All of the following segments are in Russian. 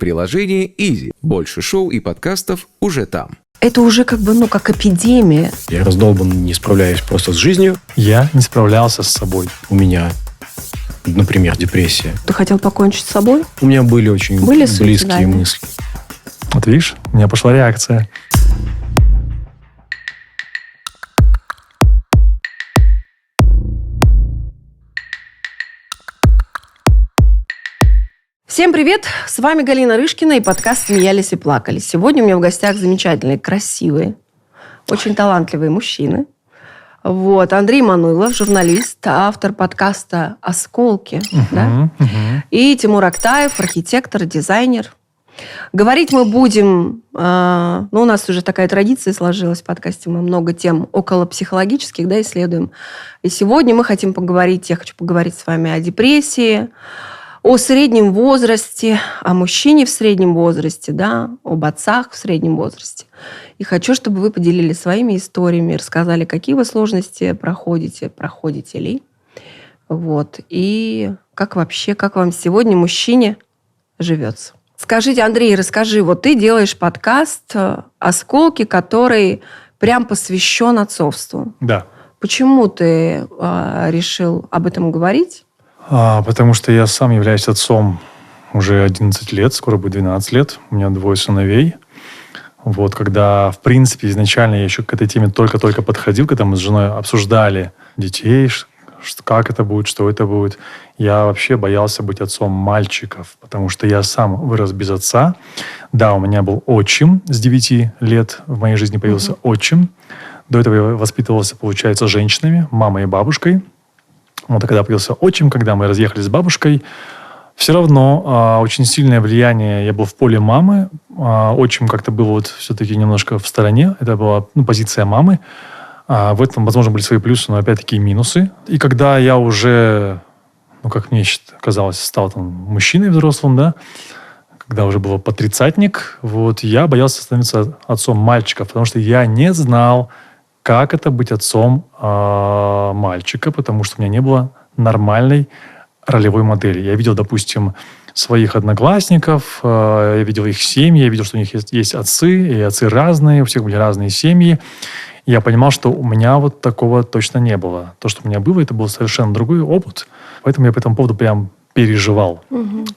Приложение Easy. Больше шоу и подкастов уже там. Это уже как эпидемия. Я раздолбан, не справляюсь просто с жизнью. Я не справлялся с собой. У меня, например, депрессия. Ты хотел покончить с собой? У меня были очень близкие мысли. Вот видишь, у меня пошла реакция. Всем привет! С вами Галина Рышкина и подкаст «Смеялись и плакали». Сегодня у меня в гостях замечательные, красивые, очень талантливые мужчины. Андрей Мануйлов, журналист, автор подкаста «Осколки». И Тимур Актаев, архитектор, дизайнер. Говорить мы будем... у нас уже такая традиция сложилась в подкасте. Мы много тем околопсихологических исследуем. И сегодня я хочу поговорить с вами о депрессии, о среднем возрасте, о мужчине в среднем возрасте, об отцах в среднем возрасте. И хочу, чтобы вы поделились своими историями, рассказали, какие вы сложности проходите ли. И как вам сегодня, мужчине, живется. Скажите, Андрей, расскажи, ты делаешь подкаст «Осколки», который прям посвящен отцовству. Да. Почему ты решил об этом говорить? Потому что я сам являюсь отцом уже 11 лет, скоро будет 12 лет. У меня 2 сыновей. Когда, в принципе, изначально я еще к этой теме только-только подходил, когда мы с женой обсуждали детей, как это будет, что это будет. Я вообще боялся быть отцом мальчиков, потому что я сам вырос без отца. Да, у меня был отчим с 9 лет, в моей жизни появился отчим. До этого я воспитывался, получается, женщинами, мамой и бабушкой. Когда появился отчим, когда мы разъехались с бабушкой, все равно очень сильное влияние. Я был в поле мамы. Отчим как-то был все-таки немножко в стороне. Это была позиция мамы. В этом, возможно, были свои плюсы, но опять-таки и минусы. И когда я уже, как мне казалось, стал мужчиной взрослым, когда уже был под тридцатник, я боялся становиться отцом мальчиков, потому что я не знал, как это быть отцом мальчика, потому что у меня не было нормальной ролевой модели. Я видел, допустим, своих одноклассников, я видел их семьи, я видел, что у них есть отцы, и отцы разные, у всех были разные семьи. Я понимал, что у меня такого точно не было. То, что у меня было, это был совершенно другой опыт. Поэтому я по этому поводу прям переживал.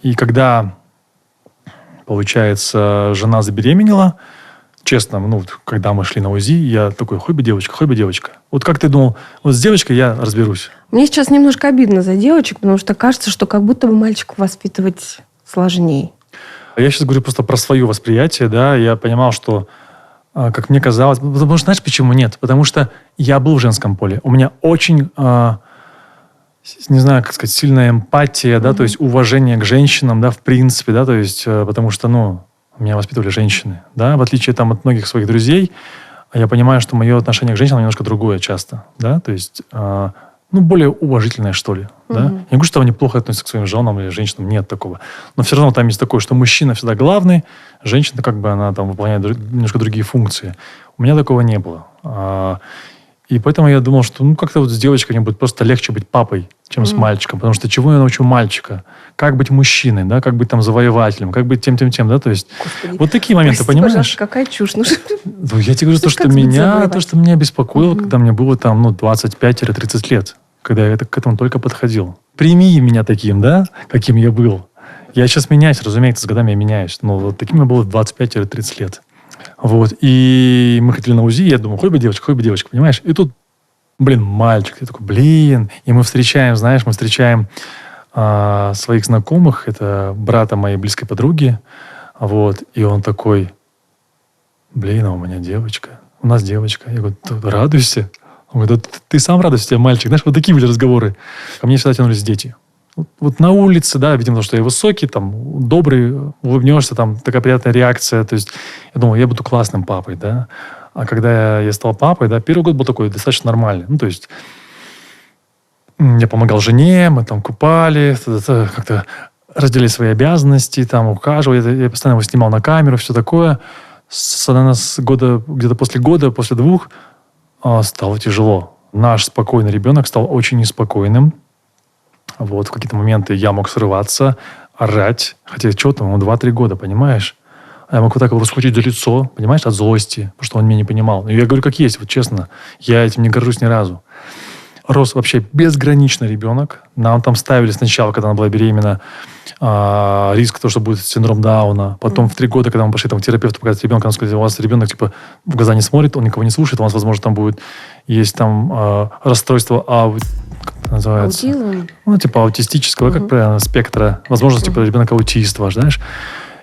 И когда, получается, жена забеременела, честно, когда мы шли на УЗИ, я такой, хоть бы девочка. Как ты думал, с девочкой я разберусь? Мне сейчас немножко обидно за девочек, потому что кажется, что как будто бы мальчику воспитывать сложнее. Я сейчас говорю просто про свое восприятие, Я понимал, что, как мне казалось... Потому что, знаешь, почему нет? Потому что я был в женском поле. У меня очень, не знаю, как сказать, сильная эмпатия, то есть уважение к женщинам, в принципе, то есть, потому что, меня воспитывали женщины, в отличие от многих своих друзей, я понимаю, что мое отношение к женщинам немножко другое часто, то есть, более уважительное, что ли, Я не говорю, что они плохо относятся к своим женам или женщинам, нет такого, но все равно там есть такое, что мужчина всегда главный, женщина она выполняет немножко другие функции. У меня такого не было. И поэтому я думал, что как-то с девочкой мне будет просто легче быть папой, чем с мальчиком. Потому что чего я научу мальчика? Как быть мужчиной, как быть завоевателем, как быть тем. То есть Господи, такие моменты, понимаешь? Пожалуйста, какая чушь. Я тебе говорю, то, что меня беспокоило, когда мне было 25-30 лет, когда я к этому только подходил. Прими меня таким, каким я был. Я сейчас меняюсь, разумеется, с годами я меняюсь. Но таким я был в 25-30 лет. И мы ходили на УЗИ, я думаю, хоть бы девочка, понимаешь? И тут, мальчик. Я такой, И мы встречаем своих знакомых, это брата моей близкой подруги, и он такой, у меня девочка, у нас девочка. Я говорю, ты радуйся? Он говорит, ты сам радуйся, тебя мальчик. Знаешь, такие были разговоры. Ко мне всегда тянулись дети. На улице, видимо, потому что я высокий, добрый, улыбнешься, такая приятная реакция. То есть я думал, я буду классным папой, А когда я стал папой, первый год был такой достаточно нормальный. То есть я помогал жене, мы купали, как-то разделили свои обязанности, ухаживали. Я постоянно его снимал на камеру, все такое. С года, где-то после года, после 2, стало тяжело. Наш спокойный ребенок стал очень неспокойным. В какие-то моменты я мог срываться. орать. Хотя чего там, ему 2-3 года, понимаешь? А я могу так его схватить за лицо, понимаешь, от злости, потому что он меня не понимал. И я говорю, как есть, вот честно. Я этим не горжусь ни разу. Рос вообще безграничный ребенок. Нам там ставили сначала, когда она была беременна, риск того, что будет синдром Дауна. Потом в 3 года, когда мы пошли там, к терапевту показать ребенка, он сказал, у вас ребенок типа в глаза не смотрит, он никого не слушает, у вас, возможно, там будет есть там расстройство как это называется? Аутизм? Ну, типа аутистического, как правильно, спектра. Возможно, типа ребенок аутист ваш, знаешь.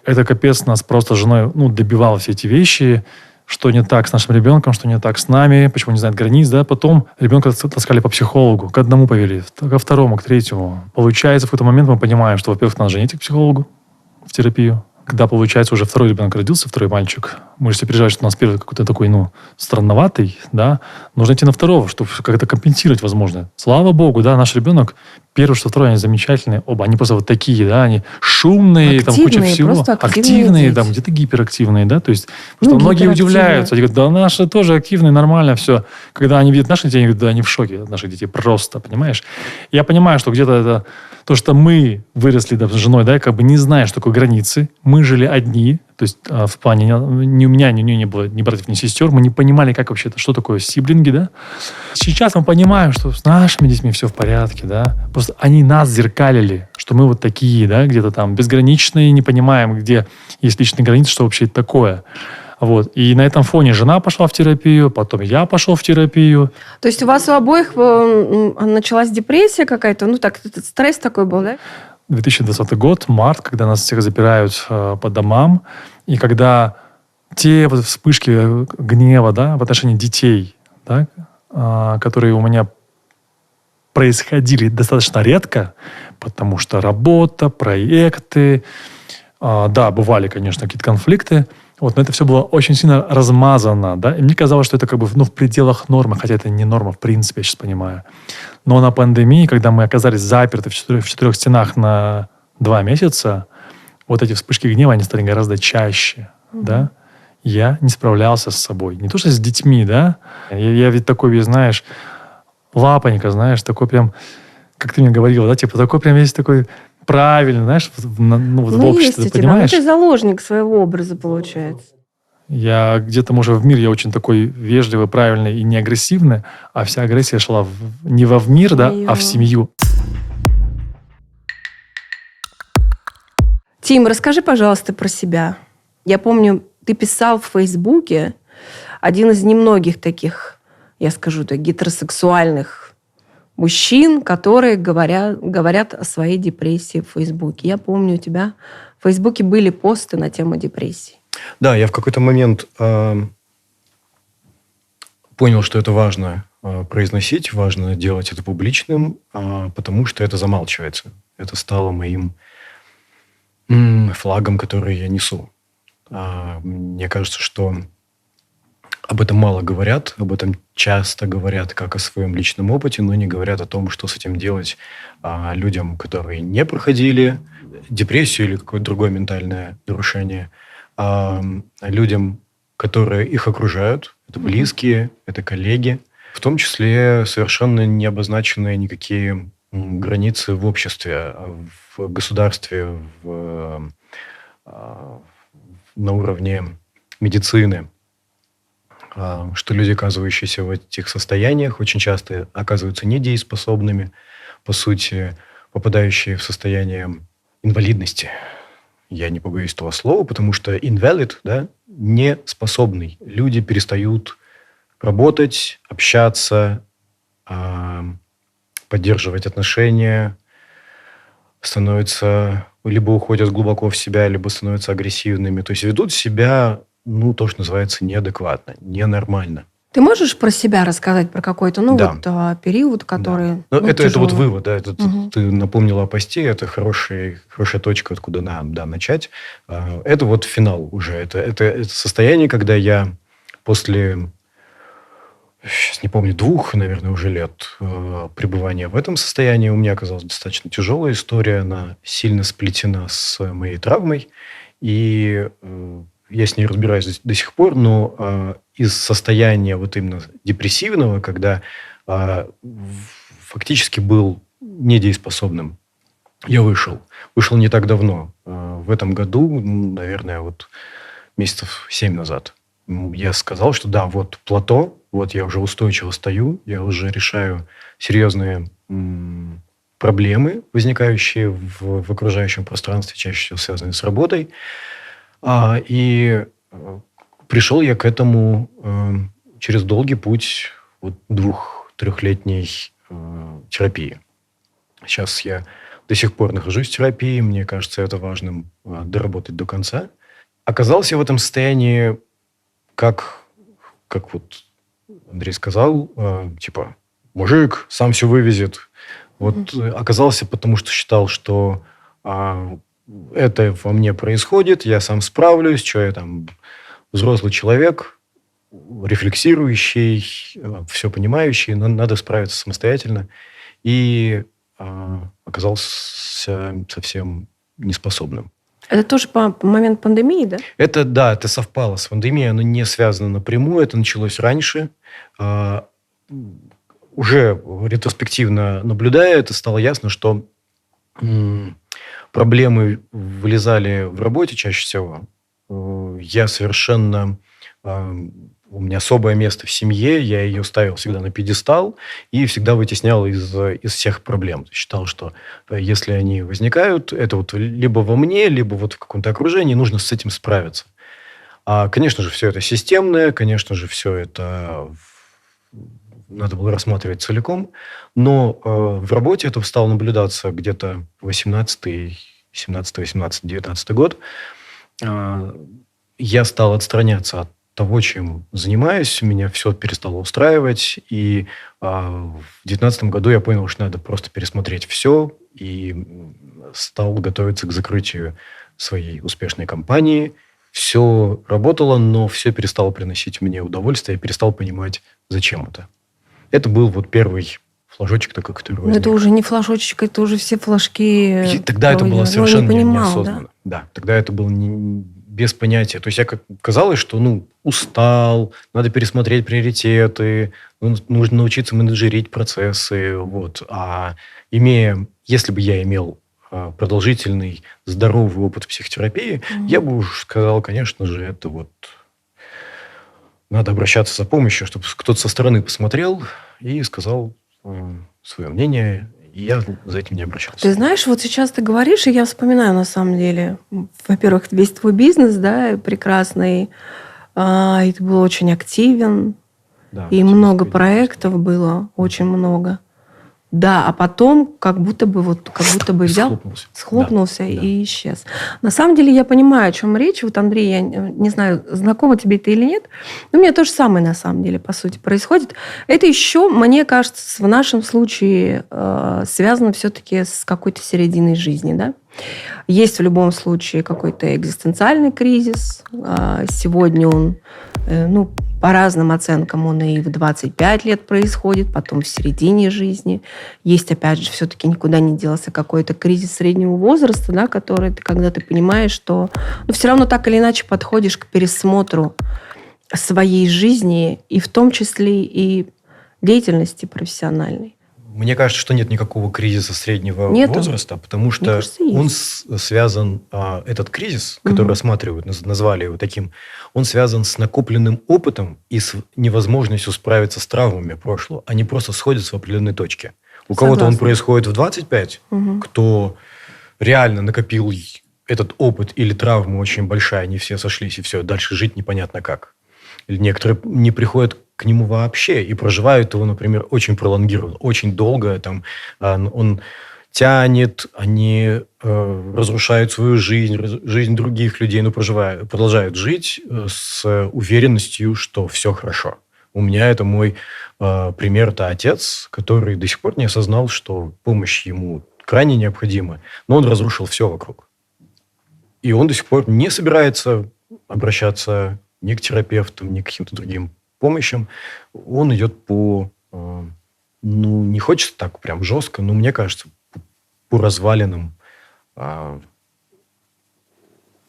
Это капец нас просто с женой добивало все эти вещи. Что не так с нашим ребенком, что не так с нами, почему не знает границ, да. Потом ребенка таскали по психологу, к одному повели, ко второму, к третьему. Получается, в какой-то момент мы понимаем, что, во-первых, надо же идти к психологу, в терапию. Когда, получается, уже второй ребенок родился, второй мальчик, мы же все переживаем, что у нас первый какой-то такой, странноватый, да, нужно идти на второго, чтобы как-то компенсировать, возможно. Слава богу, да, наш ребенок, первый, что второй, они замечательные, оба, они просто вот такие, да, они шумные, там куча всего. Активные, там где-то гиперактивные, да, то есть, что многие удивляются, они говорят, да, наши тоже активные, нормально все. Когда они видят наших детей, они говорят, да, они в шоке от наших детей, просто, понимаешь. Я понимаю, что где-то это то, что мы выросли с женой, да, как бы не зная, что такое границы, мы жили одни, то есть в плане ни у меня, ни у нее не было ни братьев, ни сестер, мы не понимали, как вообще это, что такое сиблинги, да. Сейчас мы понимаем, что с нашими детьми все в порядке, да, просто они нас зеркалили, что мы вот такие, да, где-то там безграничные, не понимаем, где есть личные границы, что вообще это такое. Вот. И на этом фоне жена пошла в терапию, потом я пошел в терапию. То есть у вас у обоих началась депрессия какая-то? Этот стресс такой был, да? 2020 год, март, когда нас всех запирают по домам, и когда те вот вспышки гнева, да, в отношении детей, да, которые у меня происходили достаточно редко, потому что работа, проекты, да, бывали, конечно, какие-то конфликты, вот, но это все было очень сильно размазано, да, и мне казалось, что это как бы в пределах нормы, хотя это не норма в принципе, я сейчас понимаю. Но на пандемии, когда мы оказались заперты в 4 стенах на 2 месяца, вот эти вспышки гнева, они стали гораздо чаще, да. Я не справлялся с собой. Не то, что с детьми, да. Я ведь такой весь, знаешь, лапонька, знаешь, такой прям, как ты мне говорила, да, типа такой прям весь такой правильный, знаешь, в обществе, есть ты понимаешь? Ты заложник своего образа, получается. Я где-то, может, в мире я очень такой вежливый, правильный и не агрессивный, а вся агрессия шла не в мир, да, а в семью. Тим, расскажи, пожалуйста, про себя. Я помню, ты писал в Фейсбуке один из немногих таких, я скажу так, гетеросексуальных мужчин, которые говорят о своей депрессии в Фейсбуке. Я помню, у тебя в Фейсбуке были посты на тему депрессии. Да, я в какой-то момент понял, что это важно произносить, важно делать это публичным, потому что это замалчивается. Это стало моим флагом, который я несу. Мне кажется, что об этом мало говорят, об этом часто говорят как о своем личном опыте, но не говорят о том, что с этим делать людям, которые не проходили депрессию или какое-то другое ментальное нарушение, людям, которые их окружают, это близкие, это коллеги, в том числе совершенно не обозначенные никакие границы в обществе, в государстве, на уровне медицины, что люди, оказывающиеся в этих состояниях, очень часто оказываются недееспособными, по сути, попадающие в состояние инвалидности. Я не побоюсь этого слова, потому что invalid, да, неспособный. Люди перестают работать, общаться, поддерживать отношения, становятся, либо уходят глубоко в себя, либо становятся агрессивными. То есть ведут себя, то, что называется, неадекватно, ненормально. Ты можешь про себя рассказать, про какой-то, период, который... Да. Это вот вывод, да. Ты напомнила о посте, это хорошая точка, откуда начать. Это вот финал уже. Это состояние, когда я после, сейчас не помню, 2, наверное, уже лет пребывания в этом состоянии, у меня оказалась достаточно тяжелая история, она сильно сплетена с моей травмой, и я с ней разбираюсь до сих пор, но из состояния вот именно депрессивного, когда фактически был недееспособным, я вышел. Вышел не так давно. В этом году, наверное, вот месяцев 7 назад. Я сказал, что да, вот плато, вот я уже устойчиво стою, я уже решаю серьезные проблемы, возникающие в окружающем пространстве, чаще всего связанные с работой. И пришел я к этому через долгий путь вот 2-3-летней терапии. Сейчас я до сих пор нахожусь в терапии, мне кажется, это важным доработать до конца. Оказался в этом состоянии, как вот Андрей сказал, типа, мужик сам все вывезет. Вот оказался, потому что считал, что это во мне происходит, я сам справлюсь, что я там взрослый человек, рефлексирующий, все понимающий, но надо справиться самостоятельно. И оказался совсем неспособным. Это тоже по момент пандемии, да? Это совпало с пандемией, оно не связано напрямую, это началось раньше. Уже ретроспективно наблюдая, это стало ясно, что проблемы вылезали в работе чаще всего. Я совершенно... У меня особое место в семье, я ее ставил всегда на пьедестал и всегда вытеснял из всех проблем. Считал, что если они возникают, это вот либо во мне, либо вот в каком-то окружении, нужно с этим справиться. Конечно же, все это системное, конечно же, все это надо было рассматривать целиком, но в работе это стало наблюдаться где-то 18, 17, 18, 19 год. Я стал отстраняться от того, чем занимаюсь, меня все перестало устраивать, и в 2019 году я понял, что надо просто пересмотреть все, и стал готовиться к закрытию своей успешной компании. Все работало, но все перестало приносить мне удовольствие, я перестал понимать, зачем это. Это был вот первый флажочек такой, который возник. Это уже не флажочек, это уже все флажки. И тогда это было совершенно неосознанно. Да? Да, тогда это было без понятия. То есть, казалось, что устал, надо пересмотреть приоритеты, нужно научиться менеджерить процессы. Вот. Если бы я имел продолжительный, здоровый опыт психотерапии, я бы уж сказал, конечно же, это вот надо обращаться за помощью, чтобы кто-то со стороны посмотрел и сказал свое мнение. И я за этим не обращался. Ты знаешь, вот сейчас ты говоришь, и я вспоминаю на самом деле, во-первых, весь твой бизнес, да, прекрасный, и ты был очень активен, Да, и много проектов было, очень много. Да, а потом как будто бы взял, схлопнулся и исчез. На самом деле я понимаю, о чем речь. Вот, Андрей, я не знаю, знакомо тебе это или нет, но у меня то же самое на самом деле, по сути, происходит. Это еще, мне кажется, в нашем случае связано все-таки с какой-то серединой жизни, да? Есть в любом случае какой-то экзистенциальный кризис. Сегодня он, по разным оценкам, он и в 25 лет происходит, потом в середине жизни. Есть, опять же, все-таки никуда не делся какой-то кризис среднего возраста, да, который когда ты понимаешь, что все равно так или иначе подходишь к пересмотру своей жизни, и в том числе и деятельности профессиональной. Мне кажется, что нет никакого кризиса среднего возраста, потому что кажется, он связан, этот кризис, который рассматривают, назвали его таким, он связан с накопленным опытом и с невозможностью справиться с травмами прошлого. Они просто сходятся в определенной точке. У кого-то он происходит в 25, кто реально накопил этот опыт или травма очень большая, они все сошлись, и все, дальше жить непонятно как. Или некоторые не приходят к нему вообще и проживают его, например, очень пролонгированно, очень долго. Там, он тянет, они разрушают свою жизнь, жизнь других людей, но продолжают жить с уверенностью, что все хорошо. У меня это мой пример, это отец, который до сих пор не осознал, что помощь ему крайне необходима, но он разрушил все вокруг. И он до сих пор не собирается обращаться ни к терапевтам, ни к каким-то другим помощям. Он идет не хочется так прям жестко, но мне кажется, по развалинам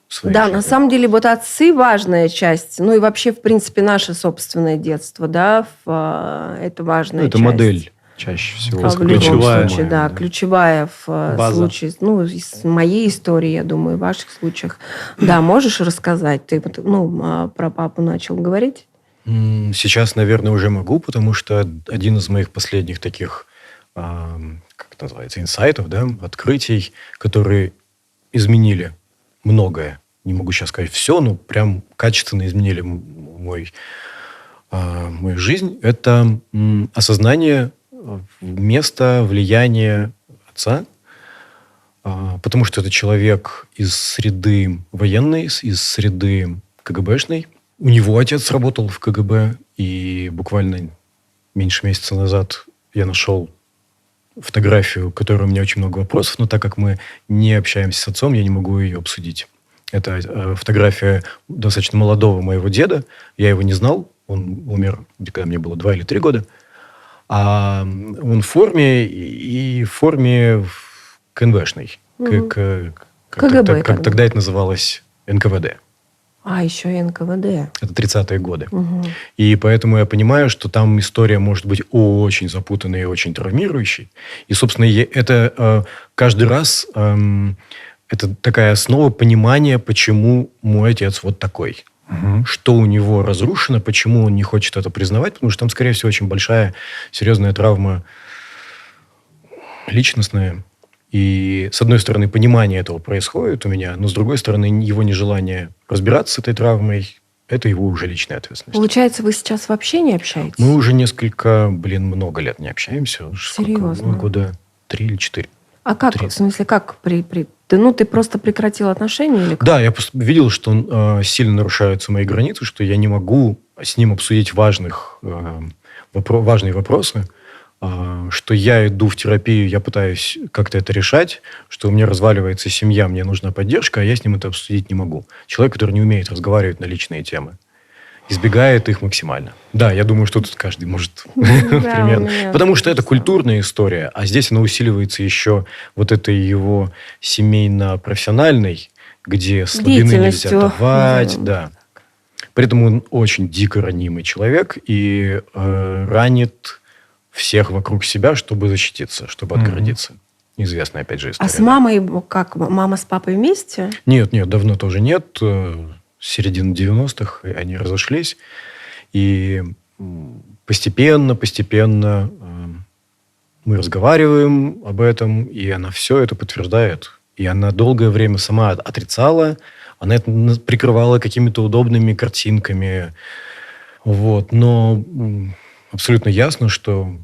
своей жизни. На самом деле, вот отцы важная часть, и вообще, в принципе, наше собственное детство, да, это важная часть. Это модель чаще всего. В любом ключевая. случае, да, ключевая в База. случае, ну, из моей истории, я думаю, в ваших случаях. Да, можешь рассказать? Ты, про папу начал говорить? Сейчас, наверное, уже могу, потому что один из моих последних таких, как это называется, инсайтов, да, открытий, которые изменили многое. Не могу сейчас сказать все, но прям качественно изменили мою жизнь. Это осознание места влияния отца, потому что это человек из среды военной, из среды КГБшной. У него отец работал в КГБ, и буквально меньше месяца назад я нашел фотографию, у которой у меня очень много вопросов, но так как мы не общаемся с отцом, я не могу ее обсудить. Это фотография достаточно молодого моего деда. Я его не знал. Он умер, когда мне было 2 или 3 года. А он в форме, и в форме КНВшной. КГБ. Как тогда это называлось НКВД. А, еще и НКВД. Это 30-е годы. Угу. И поэтому я понимаю, что там история может быть очень запутанной и очень травмирующей. И, собственно, это каждый раз это такая основа понимания, почему мой отец вот такой. Мгм. Что у него разрушено, почему он не хочет это признавать, потому что там, скорее всего, очень большая, серьезная травма личностная. И, с одной стороны, понимание этого происходит у меня, но, с другой стороны, его нежелание разбираться с этой травмой – это его уже личная ответственность. Получается, вы сейчас вообще не общаетесь? Мы уже много лет не общаемся. Уже сколько? Серьезно? Года 3 или 4. А как, 3. в смысле, как ты просто прекратил отношения или как? Да, я просто видел, что сильно нарушаются мои границы, что я не могу с ним обсудить важные вопросы, что я иду в терапию, я пытаюсь как-то это решать, что у меня разваливается семья, мне нужна поддержка, а я с ним это обсудить не могу. Человек, который не умеет разговаривать на личные темы, избегает их максимально. Да, я думаю, что тут каждый может примерно. Потому что это культурная история, а здесь она усиливается еще вот этой его семейно-профессиональной, где слабины нельзя Деятельностью. давать, да. При этом он очень дико ранимый человек и ранит всех вокруг себя, чтобы защититься, чтобы отгородиться. Известная, опять же, история. А с мамой как? Мама с папой вместе? Нет, давно тоже нет. С середины 90-х они разошлись. И постепенно мы разговариваем об этом, и она все это подтверждает. И она долгое время сама отрицала, она это прикрывала какими-то удобными картинками. Вот. Но абсолютно ясно, что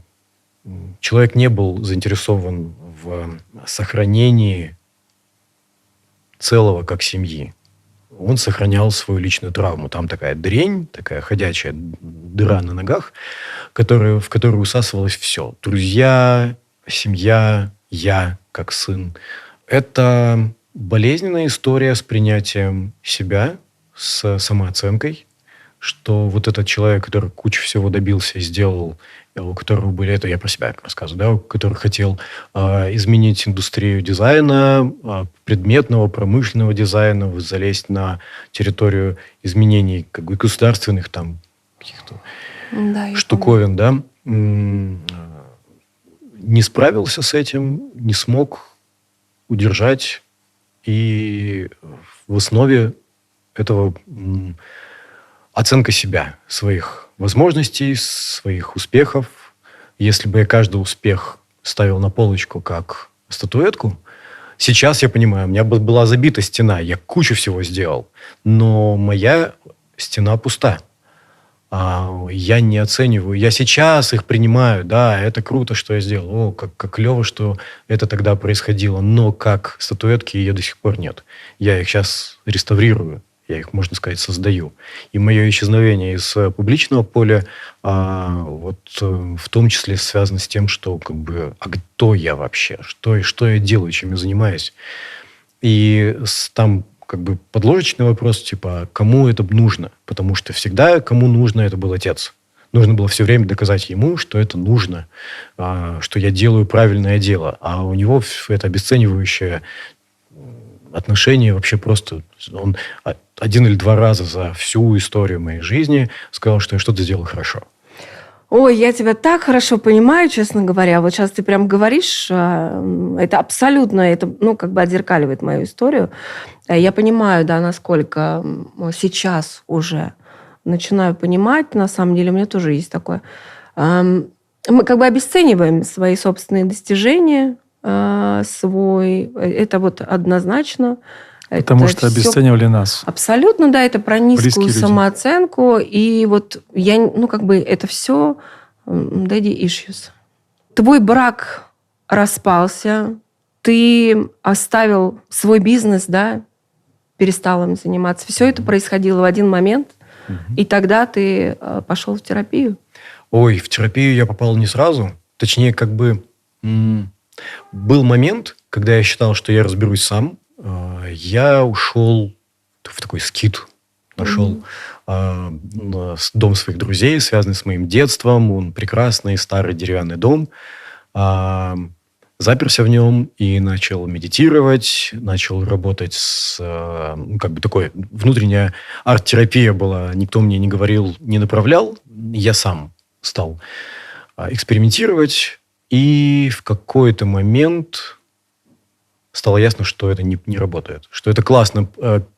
человек не был заинтересован в сохранении целого как семьи. Он сохранял свою личную травму. Там такая дрянь, такая ходячая дыра на ногах, в которую усасывалось все. Друзья, семья, я как сын. Это болезненная история с принятием себя, с самооценкой, что вот этот человек, который кучу всего добился и сделал, у которого были, это я про себя рассказываю, да, который хотел изменить индустрию дизайна, предметного, промышленного дизайна, залезть на территорию изменений как бы государственных там каких-то штуковин, да, не справился с этим, не смог удержать, и в основе этого оценка себя, своих возможностей, своих успехов. Если бы я каждый успех ставил на полочку как статуэтку, сейчас я понимаю, у меня была забита стена, я кучу всего сделал, но моя стена пуста. Я не оцениваю. Я сейчас их принимаю, да, это круто, что я сделал. О, как клево, что это тогда происходило. Но как статуэтки ее до сих пор нет. Я их сейчас реставрирую. Я их, можно сказать, создаю. И мое исчезновение из публичного поля вот в том числе связано с тем, что как бы, а кто я вообще? Что я делаю, чем я занимаюсь? И там как бы подложечный вопрос, типа, кому это нужно? Потому что всегда кому нужно, это был отец. Нужно было все время доказать ему, что это нужно, что я делаю правильное дело. А у него это обесценивающее отношение вообще просто... Он 1 или 2 раза за всю историю моей жизни сказал, что я что-то сделал хорошо. Ой, я тебя так хорошо понимаю, честно говоря. Вот сейчас ты прям говоришь, это абсолютно, это, как бы отзеркаливает мою историю. Я понимаю, да, насколько сейчас уже начинаю понимать, на самом деле у меня тоже есть такое. Мы как бы обесцениваем свои собственные достижения, это вот однозначно. Потому Это что всё обесценивали нас. Абсолютно, да, это про Близкие низкую люди. самооценку. И вот я, как бы это все daddy issues. Твой брак распался, ты оставил свой бизнес, да, перестал им заниматься. Все это происходило в один момент, и тогда ты пошел в терапию. Ой, в терапию я попал не сразу. Точнее, как бы был момент, когда я считал, что я разберусь сам. Я ушел в такой скит. Нашел дом своих друзей, связанный с моим детством. Он прекрасный, старый деревянный дом. Заперся в нем и начал медитировать, начал работать с... как бы такой внутренняя арт-терапия была. Никто мне не говорил, не направлял. Я сам стал экспериментировать. И в какой-то момент стало ясно, что это не работает. Что это классно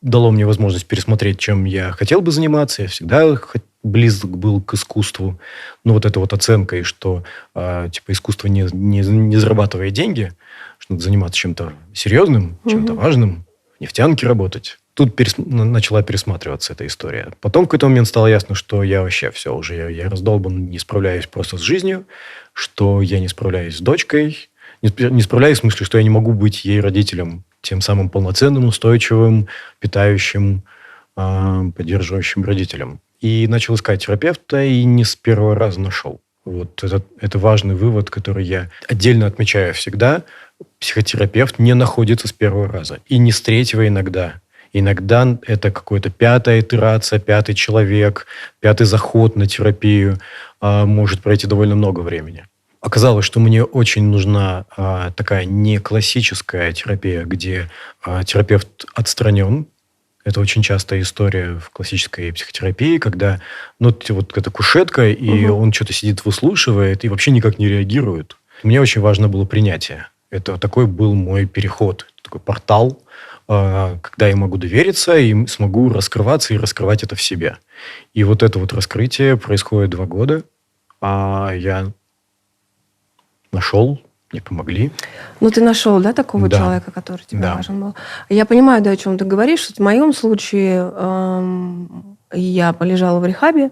дало мне возможность пересмотреть, чем я хотел бы заниматься. Я всегда близок был к искусству. Но вот эта вот оценка, и что искусство не зарабатывает деньги, что надо заниматься чем-то серьезным, чем-то важным, в нефтянке работать. Тут начала пересматриваться эта история. Потом в какой-то момент стало ясно, что я вообще все уже, я раздолбан, не справляюсь просто с жизнью, что я не справляюсь с дочкой, не справляюсь в смысле, что я не могу быть ей родителем, тем самым полноценным, устойчивым, питающим, поддерживающим родителем. И начал искать терапевта, и не с первого раза нашел. Вот это важный вывод, который я отдельно отмечаю всегда. Психотерапевт не находится с первого раза. И не с третьего иногда. Иногда это какая-то 5-я итерация, 5-й человек, 5-й заход на терапию. Может пройти довольно много времени. Оказалось, что мне очень нужна такая не классическая терапия, где терапевт отстранен. Это очень частая история в классической психотерапии, когда вот эта кушетка, и он что-то сидит, выслушивает, и вообще никак не реагирует. Мне очень важно было принятие. Это такой был мой переход, такой портал, когда я могу довериться и смогу раскрываться и раскрывать это в себе. И вот это вот раскрытие происходит 2 года, а я нашел, мне помогли. Ты нашел, да, такого человека, который тебе важен был? Я понимаю, да, о чем ты говоришь. В моем случае я полежала в рехабе.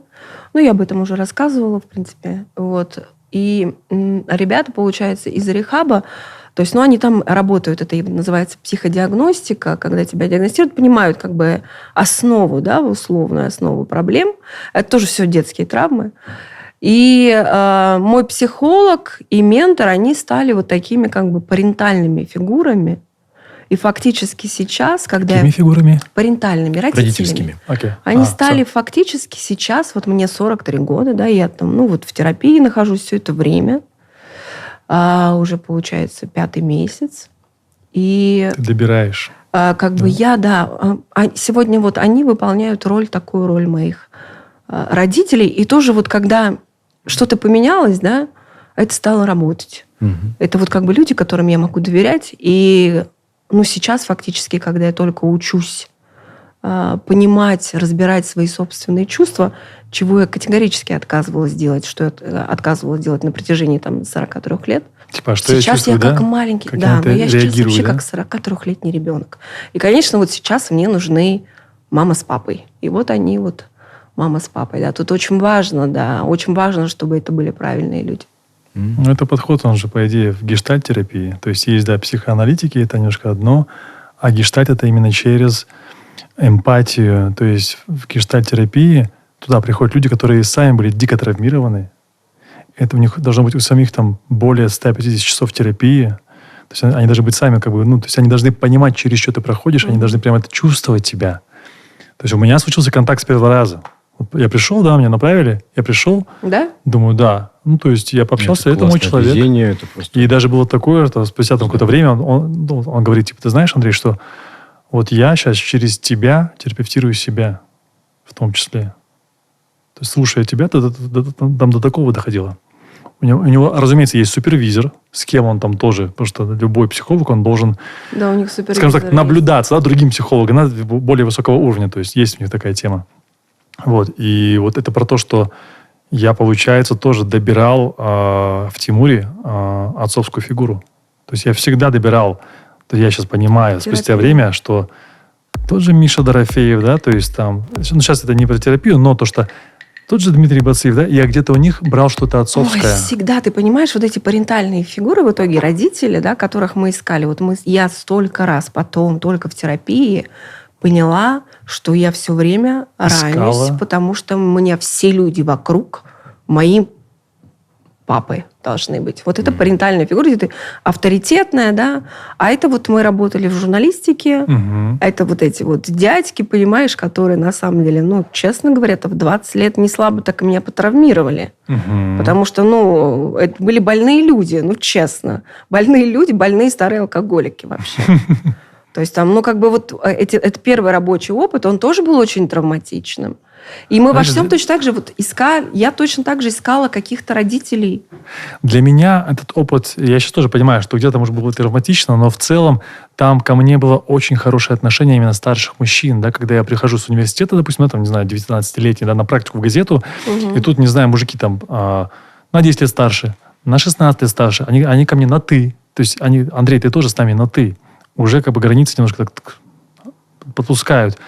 Я об этом уже рассказывала, в принципе. Вот. И ребята, получается, из рехаба, то есть, они там работают, это называется психодиагностика, когда тебя диагностируют, понимают как бы основу, да, условную основу проблем. Это тоже все детские травмы. И мой психолог и ментор, они стали вот такими как бы парентальными фигурами. И фактически сейчас, когда... Какими фигурами? Парентальными, родительскими. Okay. Они стали фактически сейчас, вот мне 43 года, да, я там, в терапии нахожусь все это время. Уже, получается, 5-й месяц. И... Ты добираешь. Сегодня вот они выполняют такую роль моих родителей. И тоже вот когда что-то поменялось, да, это стало работать. Это вот как бы люди, которым я могу доверять. И сейчас фактически, когда я только учусь понимать, разбирать свои собственные чувства, чего я категорически отказывалась делать, что я отказывалась делать на протяжении 43 лет. Что сейчас я как маленький, но я сейчас вообще как 43-летний ребенок. И, конечно, вот сейчас мне нужны мама с папой. И вот они мама с папой. Да. Тут очень важно, чтобы это были правильные люди. Это подход, он же, по идее, в гештальт-терапии. То есть, психоаналитики, это немножко одно, а гештальт это именно через эмпатию. То есть, в гештальт-терапии туда приходят люди, которые сами были дико травмированы. Это у них должно быть у самих более 150 часов терапии. То есть, они должны быть сами то есть, они должны понимать, через что ты проходишь, они должны прямо это чувствовать тебя. То есть, у меня случился контакт с первого раза. Я пришел, меня направили, я пришел, думаю, да. То есть, я пообщался, это мой человек. Это просто... И даже было такое, что спустя какое-то время он говорит, ты знаешь, Андрей, что вот я сейчас через тебя терапевтирую себя в том числе. То есть, слушая тебя, там до такого доходило. У него, разумеется, есть супервизор, с кем он там тоже, потому что любой психолог, он должен, Да, у них супервизор скажем так, есть. наблюдаться, да, другим психологом, да, более высокого уровня, то есть у них такая тема. Вот, и вот это про то, что я, получается, тоже добирал в Тимуре отцовскую фигуру. То есть я всегда добирал, то я сейчас понимаю спустя время, что тот же Миша Дорофеев, да, то есть там, ну, сейчас это не про терапию, но то, что тот же Дмитрий Бациев, да, я где-то у них брал что-то отцовское. Ой, всегда, ты понимаешь, вот эти парентальные фигуры, в итоге родители, да, которых мы искали, вот я столько раз потом только в терапии поняла, что я все время ранюсь, потому что у меня все люди вокруг мои папы должны быть. Вот это парентальная фигура, где ты авторитетная, да, а это вот мы работали в журналистике, это вот эти вот дядьки, понимаешь, которые на самом деле, ну, честно говоря, в 20 лет не слабо так меня потравмировали. Потому что, ну, это были больные люди, ну, честно. Больные люди, больные старые алкоголики вообще. То есть там, ну, как бы вот это первый рабочий опыт, он тоже был очень травматичным. И мы во всем точно так же вот искали, я точно так же искала каких-то родителей. Для меня этот опыт, я сейчас тоже понимаю, что где-то, может быть, было травматично, но в целом там ко мне было очень хорошее отношение именно старших мужчин, да, когда я прихожу с университета, допустим, я там, не знаю, 19-летний, да, на практику в газету, и тут, не знаю, мужики там на 10 лет старше, на 16 лет старше, они ко мне на «ты». То есть они, Андрей, ты тоже с нами на «ты». Уже как бы границы немножко так подпускают.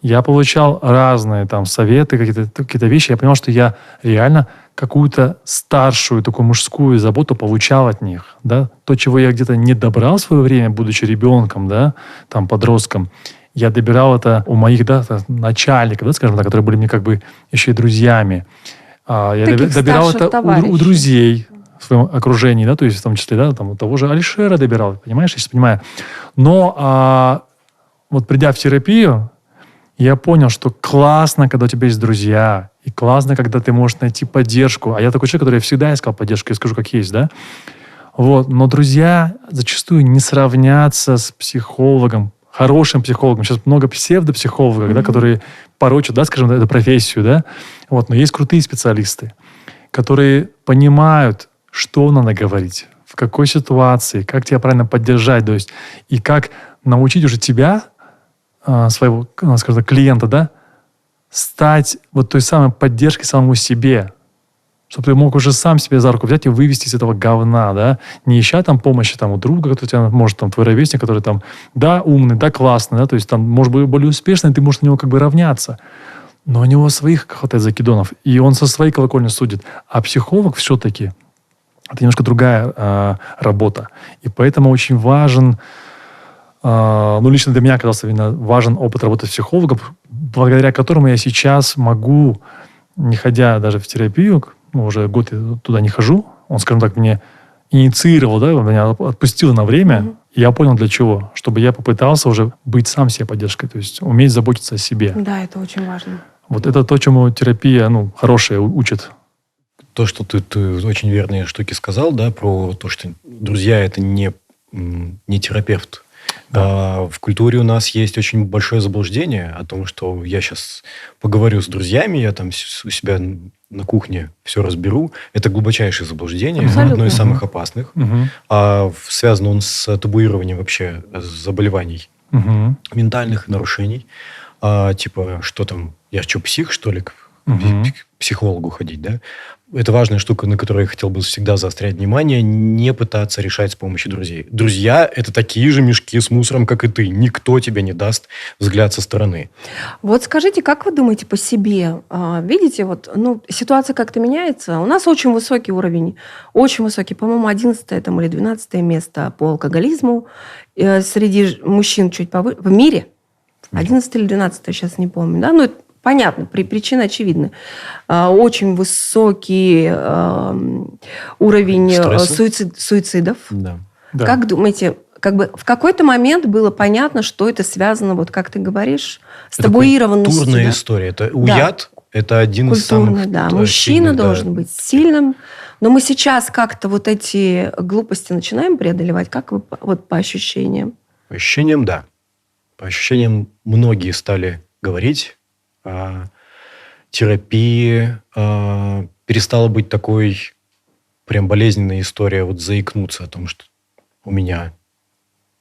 Я получал разные там советы, какие-то вещи. Я понял, что я реально какую-то старшую такую мужскую заботу получал от них. Да? То, чего я где-то не добрал в свое время, будучи ребенком, да, там, подростком, я добирал это у моих, да, начальников, да, скажем так, которые были мне как бы еще и друзьями. Я добирал это у друзей в своем окружении, да, то есть в том числе, да, там, у того же Алишера добирал, понимаешь, я сейчас понимаю. Но вот придя в терапию, я понял, что классно, когда у тебя есть друзья, и классно, когда ты можешь найти поддержку. А я такой человек, который всегда искал поддержку, я скажу, как есть, да? Вот. Но друзья зачастую не сравнятся с психологом, хорошим психологом. Сейчас много псевдопсихологов, да, которые порочат, да, скажем, эту профессию, да? Вот. Но есть крутые специалисты, которые понимают, что надо говорить, в какой ситуации, как тебя правильно поддержать, то есть, и как научить уже тебя, своего, скажем так, клиента, да, стать вот той самой поддержкой самому себе, чтобы ты мог уже сам себе за руку взять и вывести из этого говна, да, не ища там помощи там у друга, который тебя, может, там, твой ровесник, который там, да, умный, да, классный, да, то есть там, может быть, более успешный, ты можешь на него как бы равняться, но у него своих хватает закидонов, и он со своей колокольни судит, а психолог все-таки это немножко другая работа, и поэтому очень важен, ну, лично для меня оказался именно важен опыт работы с психологом, благодаря которому я сейчас могу, не ходя даже в терапию, ну, уже год я туда не хожу, он, скажем так, мне инициировал, да, меня отпустил на время, и я понял для чего, чтобы я попытался уже быть сам себе поддержкой, то есть уметь заботиться о себе. Да, это очень важно. Вот это то, чему терапия, ну, хорошая, учит. То, что ты очень верные штуки сказал, да, про то, что друзья – это не терапевт. Да. В культуре у нас есть очень большое заблуждение о том, что я сейчас поговорю с друзьями, я там у себя на кухне все разберу. Это глубочайшее заблуждение, одно из самых опасных. Связано он с табуированием вообще заболеваний, ментальных нарушений. Типа, что там, я что, псих, что ли, к психологу ходить, да? Это важная штука, на которой я хотел бы всегда заострять внимание, не пытаться решать с помощью друзей. Друзья – это такие же мешки с мусором, как и ты. Никто тебе не даст взгляд со стороны. Вот скажите, как вы думаете по себе? Видите, вот, ну, ситуация как-то меняется. У нас очень высокий уровень, очень высокий, по-моему, 11 там, или 12 место по алкоголизму. Среди мужчин чуть повыше. В мире? 11 или 12, сейчас не помню. Да? Ну, понятно, причины очевидны. Очень высокий уровень суицидов. Да. Как думаете, как бы в какой-то момент было понятно, что это связано, вот как ты говоришь, с табуированностью? Это культурная история. Это уяд, это один из самых... Да. Мужчина должен быть сильным. Но мы сейчас как-то вот эти глупости начинаем преодолевать. Как вы вот по ощущениям? По ощущениям, да. По ощущениям, многие стали говорить терапии перестала быть такой прям болезненной историей вот заикнуться о том, что у меня,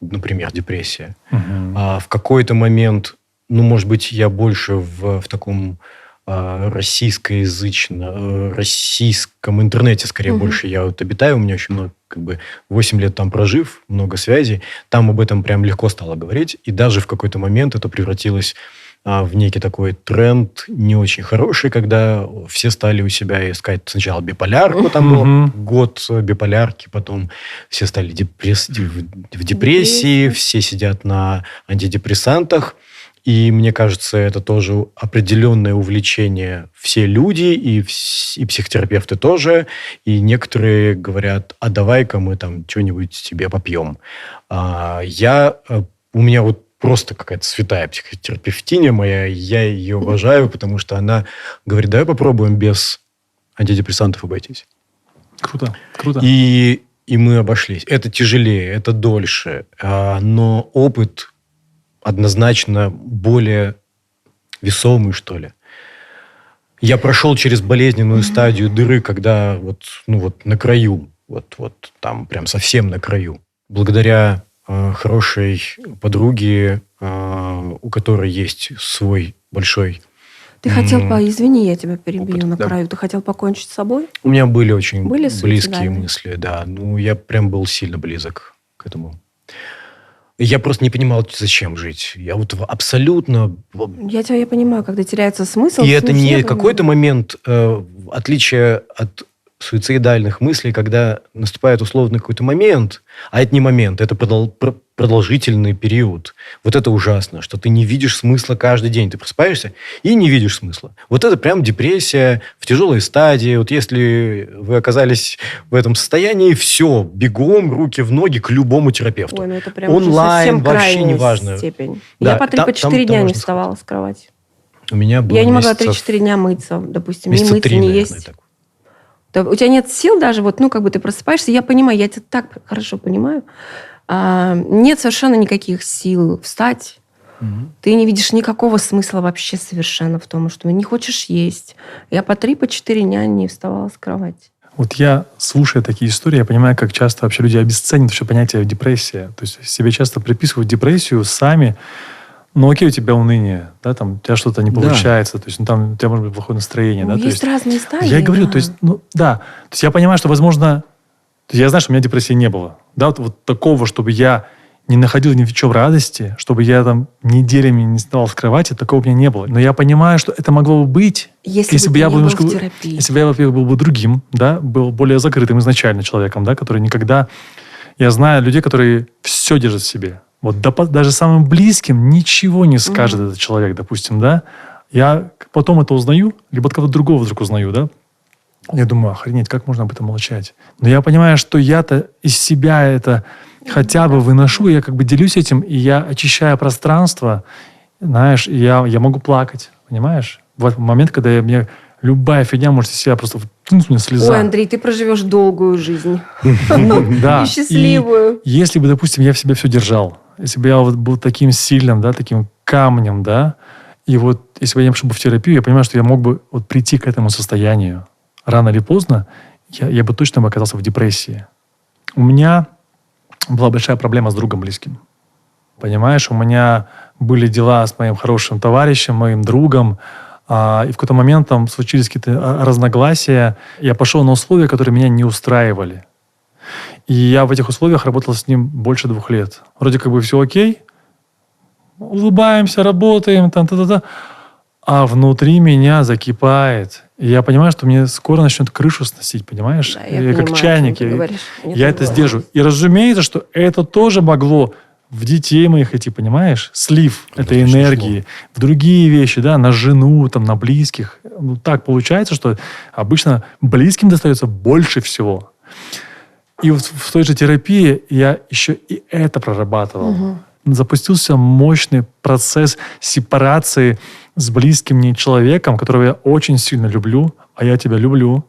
например, депрессия. А в какой-то момент, ну, может быть, я больше в таком российском интернете, скорее, больше я вот обитаю. У меня очень много, 8 лет там прожив, много связей. Там об этом прям легко стало говорить. И даже в какой-то момент это превратилось в некий такой тренд не очень хороший, когда все стали у себя искать сначала биполярку, там был год биполярки, потом все стали в депрессии, все сидят на антидепрессантах. И мне кажется, это тоже определенное увлечение. Все люди и психотерапевты тоже. И некоторые говорят, а давай-ка мы там что-нибудь тебе попьем. У меня вот просто какая-то святая психотерапевтиня моя. Я ее обожаю, потому что она говорит, давай попробуем без антидепрессантов обойтись. Круто, круто. И мы обошлись. Это тяжелее, это дольше. Но опыт однозначно более весомый, что ли. Я прошел через болезненную стадию дыры, когда вот на краю, вот там прям совсем на краю. Благодаря хорошей подруге, у которой есть свой большой... Ты хотел, извини, я тебя перебью опыт, на да. краю. Ты хотел покончить с собой? У меня были очень Были близкие суицидальные? мысли, да. Ну, я прям был сильно близок к этому. Я просто не понимал, зачем жить. Я вот абсолютно... Я понимаю, когда теряется смысл. И это все не понимают. какой-то момент отличия от суицидальных мыслей, когда наступает условный какой-то момент, а это не момент, это продолжительный период. Вот это ужасно, что ты не видишь смысла каждый день. Ты просыпаешься и не видишь смысла. Вот это прям депрессия в тяжелой стадии. Вот если вы оказались в этом состоянии, все, бегом, руки в ноги к любому терапевту. Ой, ну это прям уже онлайн, совсем вообще крайняя неважно. степень. Да, Я по 3-4 там дня не можно вставала с кровати. У меня было Я не могла месяцев 3-4 дня мыться, допустим. Не месяца мыться, 3, не наверное, есть. так. Да, у тебя нет сил даже, ты просыпаешься, я понимаю, я тебя так хорошо понимаю. Нет совершенно никаких сил встать. Ты не видишь никакого смысла вообще совершенно в том, что не хочешь есть. Я по 3-4 дня не вставала с кровати. Вот я, слушая такие истории, я понимаю, как часто вообще люди обесценивают вообще понятие депрессия. То есть себе часто приписывают депрессию сами. Ну, окей, у тебя уныние, да, там у тебя что-то не получается, то есть там у тебя может быть плохое настроение, да. Есть разные стадии. Я и говорю, то есть, да, то есть я понимаю, что, возможно, то есть я знаю, что у меня депрессии не было, да, вот такого, чтобы я не находил ни в чем радости, чтобы я там неделями не вставал с кровати, такого у меня не было. Но я понимаю, что это могло бы быть, если бы я был в терапии. если бы я, во-первых, был бы другим, да, был более закрытым изначально человеком, да, который никогда... Я знаю людей, которые все держат в себе. Вот даже самым близким ничего не скажет этот человек, допустим, да. Я потом это узнаю, либо от кого-то другого вдруг узнаю, да. Я думаю, охренеть, как можно об этом молчать? Но я понимаю, что я-то из себя это хотя бы выношу, я как бы делюсь этим, и я очищаю пространство, знаешь, и я могу плакать, понимаешь? В момент, когда мне любая фигня может из себя просто втянуть мне слеза. Ой, Андрей, ты проживешь долгую жизнь. Да. И счастливую. И если бы, допустим, я в себе все держал, если бы я вот был таким сильным, да, таким камнем, да, и вот если бы я не пошел бы в терапию, я понимаю, что я мог бы вот прийти к этому состоянию. Рано или поздно я бы точно оказался в депрессии. У меня была большая проблема с другом близким. Понимаешь, у меня были дела с моим хорошим товарищем, моим другом, и в какой-то момент там случились какие-то разногласия. Я пошел на условия, которые меня не устраивали. И я в этих условиях работал с ним больше 2 лет. Вроде как бы все окей, улыбаемся, работаем, та-та-та. А внутри меня закипает. И я понимаю, что мне скоро начнет крышу сносить, понимаешь? Да, я как понимаю, чайник. о чем ты говоришь. Я это сдерживаю. И разумеется, что это тоже могло в детей моих идти, понимаешь? Слив этой энергии в другие вещи, да, на жену, там, на близких. Ну, так получается, что обычно близким достается больше всего. И вот в той же терапии я еще и это прорабатывал. Запустился мощный процесс сепарации с близким мне человеком, которого я очень сильно люблю, а я тебя люблю.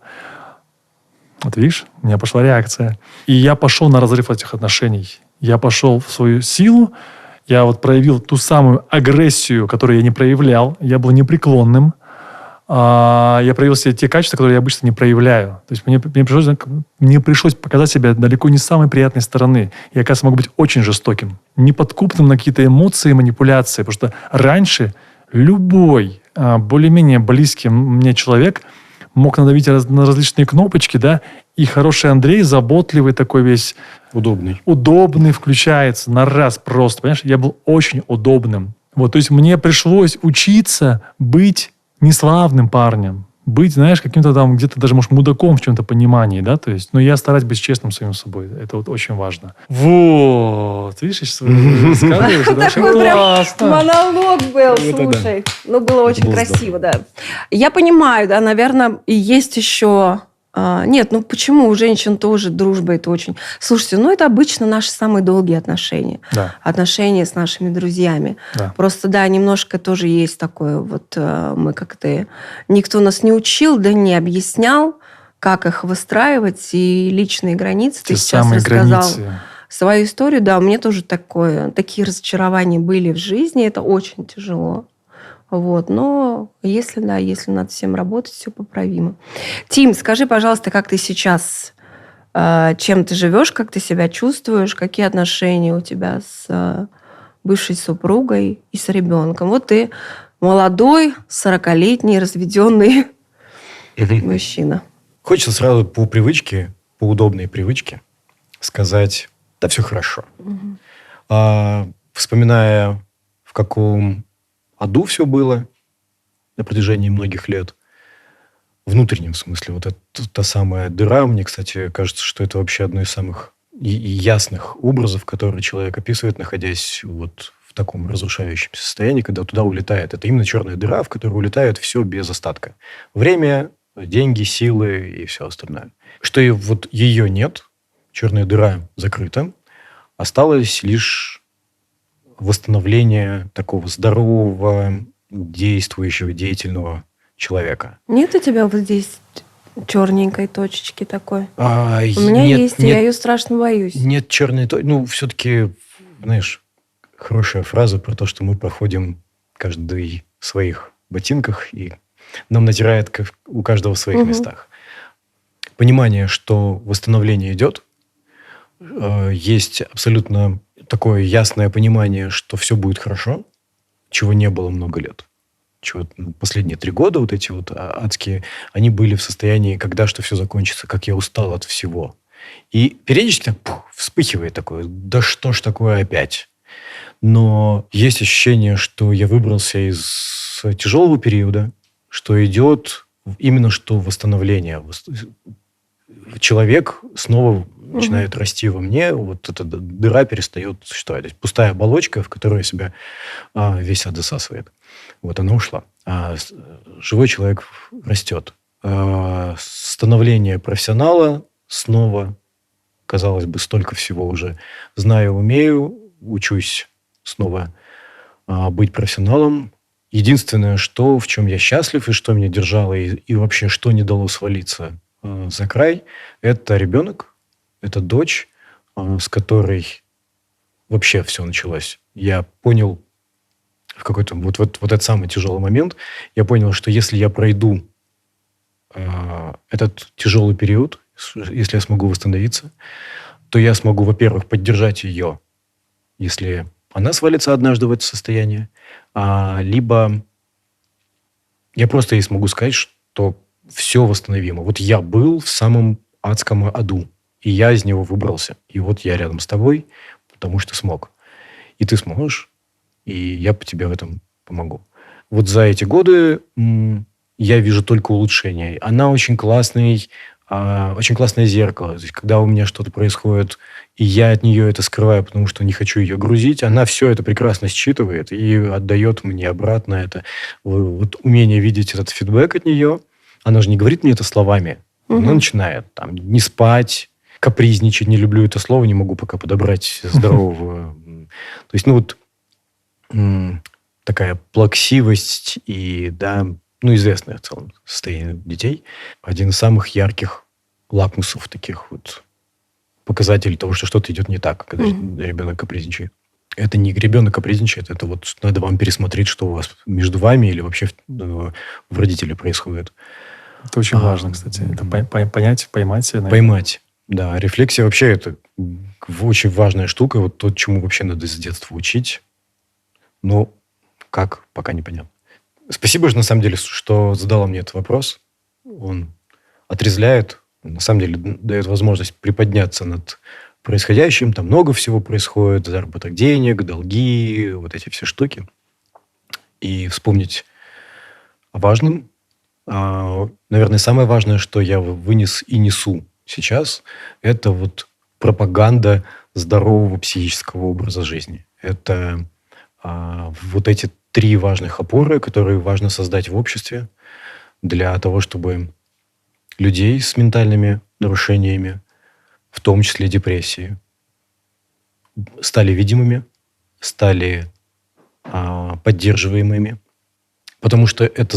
Вот видишь, у меня пошла реакция. И я пошел на разрыв этих отношений. Я пошел в свою силу, я вот проявил ту самую агрессию, которую я не проявлял. Я был непреклонным. я проявил себе те качества, которые я обычно не проявляю. То есть мне пришлось показать себя далеко не с самой приятной стороны. Я, оказывается, могу быть очень жестоким, неподкупным на какие-то эмоции, манипуляции. Потому что раньше любой более-менее близкий мне человек мог надавить на различные кнопочки, да, и хороший Андрей, заботливый такой весь... Удобный включается на раз просто, понимаешь? Я был очень удобным. Вот, то есть мне пришлось учиться быть неславным парнем, быть, знаешь, каким-то там где-то даже, может, мудаком в чем-то понимании, да, то есть, но я стараюсь быть честным самим собой, это вот очень важно. Вот, видишь, я сейчас рассказываю, это очень классно. Монолог был, слушай, ну, было очень красиво, да. Я понимаю, да, наверное, и есть еще... Нет, ну почему? У женщин тоже дружба это очень... Слушайте, ну это обычно наши самые долгие отношения. Да. Отношения с нашими друзьями. Да. Просто, да, немножко тоже есть такое вот... Мы как-то... Никто нас не учил, да не объяснял, как их выстраивать, и личные границы. Ты сейчас рассказал свою историю. Да, у меня тоже такие разочарования были в жизни. Это очень тяжело. Вот, но если над всем работать, все поправимо. Тим, скажи, пожалуйста, как ты сейчас, чем ты живешь, как ты себя чувствуешь, какие отношения у тебя с бывшей супругой и с ребенком? Вот ты молодой, 40-летний, разведенный мужчина. Хочется сразу по удобной привычке сказать, да все хорошо. Вспоминая, в каком аду все было на протяжении многих лет. В внутреннем смысле. Вот это та самая дыра. Мне, кстати, кажется, что это вообще одно из самых ясных образов, которые человек описывает, находясь вот в таком разрушающемся состоянии, когда туда улетает. Это именно черная дыра, в которую улетает все без остатка. Время, деньги, силы и все остальное. Что и вот ее нет, черная дыра закрыта, осталось лишь восстановление такого здорового, действующего, деятельного человека. Нет у тебя вот здесь черненькой точечки такой? У меня нет, есть, и я ее страшно боюсь. Нет черной точки. Ну, все-таки, знаешь, хорошая фраза про то, что мы проходим каждый в своих ботинках, и нам натирает у каждого в своих местах. Понимание, что восстановление идет, есть абсолютно такое ясное понимание, что все будет хорошо, чего не было много лет. Последние 3 года вот эти вот адские, они были в состоянии, когда что все закончится, как я устал от всего. И периодически вспыхивает такое, да что ж такое опять? Но есть ощущение, что я выбрался из тяжелого периода, что идет именно что восстановление. Человек снова начинает расти во мне, вот эта дыра перестает существовать. То есть пустая оболочка, в которую себя весь ад засасывает. Вот она ушла. А живой человек растет. Становление профессионала снова, казалось бы, столько всего уже знаю, умею, учусь снова быть профессионалом. Единственное, в чем я счастлив, и что меня держало, и вообще, что не дало свалиться за край, это ребенок, это дочь, с которой вообще все началось. Я понял в какой-то... Вот этот самый тяжелый момент, я понял, что если я пройду этот тяжелый период, если я смогу восстановиться, то я смогу, во-первых, поддержать ее, если она свалится однажды в это состояние, либо я просто ей смогу сказать, что все восстановимо. Вот я был в самом адском аду, и я из него выбрался. И вот я рядом с тобой, потому что смог. И ты сможешь, и я тебе в этом помогу. Вот за эти годы я вижу только улучшения. Она очень классное зеркало. То есть, когда у меня что-то происходит, и я от нее это скрываю, потому что не хочу ее грузить, она все это прекрасно считывает и отдает мне обратно это. Вот умение видеть этот фидбэк от нее. Она же не говорит мне это словами. Она начинает не спать, капризничать. Не люблю это слово, не могу пока подобрать здорового. То есть, такая плаксивость и, известное в целом состояние детей. Один из самых ярких лакмусов таких вот показателей того, что что-то идет не так, когда ребенок капризничает. Это не ребенок капризничает, это вот надо вам пересмотреть, что у вас между вами или вообще в родителе происходит. Это очень важно, кстати. Это понять, поймать себя. Поймать. Да, рефлексия вообще это очень важная штука. Вот то, чему вообще надо с детства учить. Но как, пока непонятно. Спасибо же, на самом деле, что задала мне этот вопрос. Он отрезвляет, на самом деле дает возможность приподняться над происходящим. Там много всего происходит. Заработок денег, долги, вот эти все штуки. И вспомнить о важном. Наверное, самое важное, что я вынес и несу сейчас, это вот пропаганда здорового психического образа жизни. Это вот эти 3 важных опоры, которые важно создать в обществе для того, чтобы людей с ментальными нарушениями, в том числе депрессии, стали видимыми, стали поддерживаемыми. Потому что это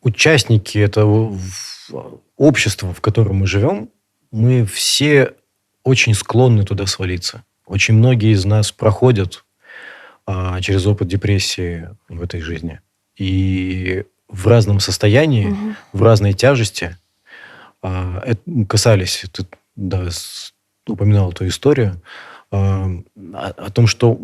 участники этого общества, в котором мы живем, мы все очень склонны туда свалиться. Очень многие из нас проходят через опыт депрессии в этой жизни. И в разном состоянии, в разной тяжести касались, ты упоминал эту историю, о том, что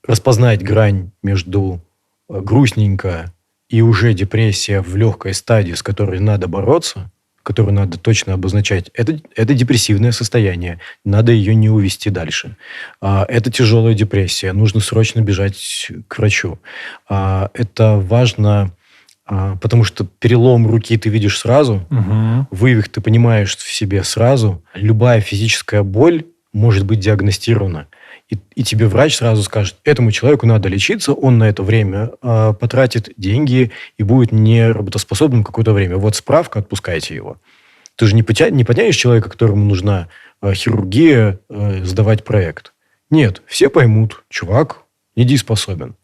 распознать грань между грустненько и уже депрессия в легкой стадии, с которой надо бороться, которую надо точно обозначать, это депрессивное состояние. Надо ее не увести дальше. Это тяжелая депрессия. Нужно срочно бежать к врачу. Это важно, потому что перелом руки ты видишь сразу, вывих ты понимаешь в себе сразу. Любая физическая боль может быть диагностирована. И тебе врач сразу скажет, этому человеку надо лечиться, он на это время потратит деньги и будет неработоспособным какое-то время. Вот справка, отпускайте его. Ты же не потянешь человека, которому нужна хирургия, сдавать проект. Нет, все поймут, чувак недееспособен.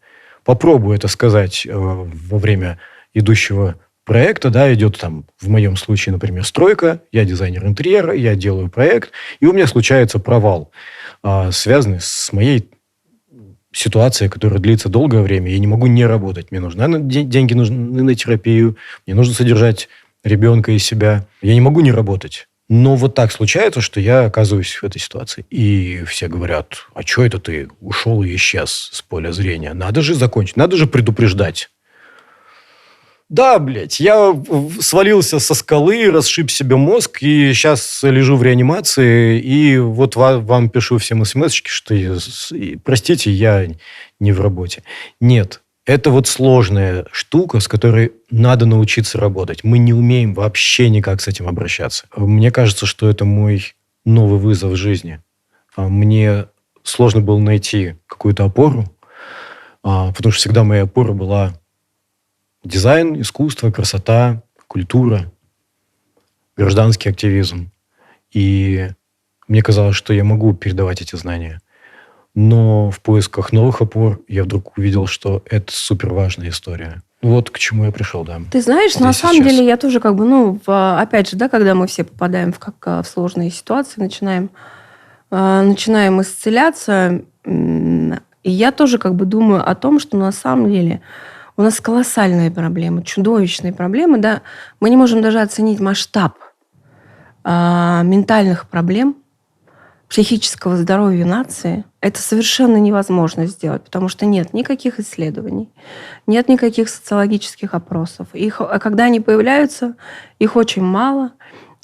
Попробуй это сказать во время идущего проекта, да, идет там, в моем случае, например, стройка, я дизайнер интерьера, я делаю проект, и у меня случается провал, связанный с моей ситуацией, которая длится долгое время, я не могу не работать, мне нужны деньги нужны на терапию, мне нужно содержать ребенка и себя, я не могу не работать. Но вот так случается, что я оказываюсь в этой ситуации. И все говорят, а что это ты ушел и исчез с поля зрения? Надо же закончить, надо же предупреждать. Да, блядь, я свалился со скалы, расшиб себе мозг, и сейчас лежу в реанимации, и вот вам пишу всем смс-очки, что, простите, я не в работе. Нет, это вот сложная штука, с которой надо научиться работать. Мы не умеем вообще никак с этим обращаться. Мне кажется, что это мой новый вызов в жизни. Мне сложно было найти какую-то опору, потому что всегда моя опора была дизайн, искусство, красота, культура, гражданский активизм. И мне казалось, что я могу передавать эти знания. Но в поисках новых опор я вдруг увидел, что это суперважная история. Вот к чему я пришел, да. Ты знаешь, на самом деле я тоже опять же, да, когда мы все попадаем в сложные ситуации, начинаем исцеляться, и я тоже думаю о том, что на самом деле у нас колоссальные проблемы, чудовищные проблемы, да. Мы не можем даже оценить масштаб ментальных проблем, психического здоровья нации. Это совершенно невозможно сделать, потому что нет никаких исследований, нет никаких социологических опросов. Когда они появляются, их очень мало.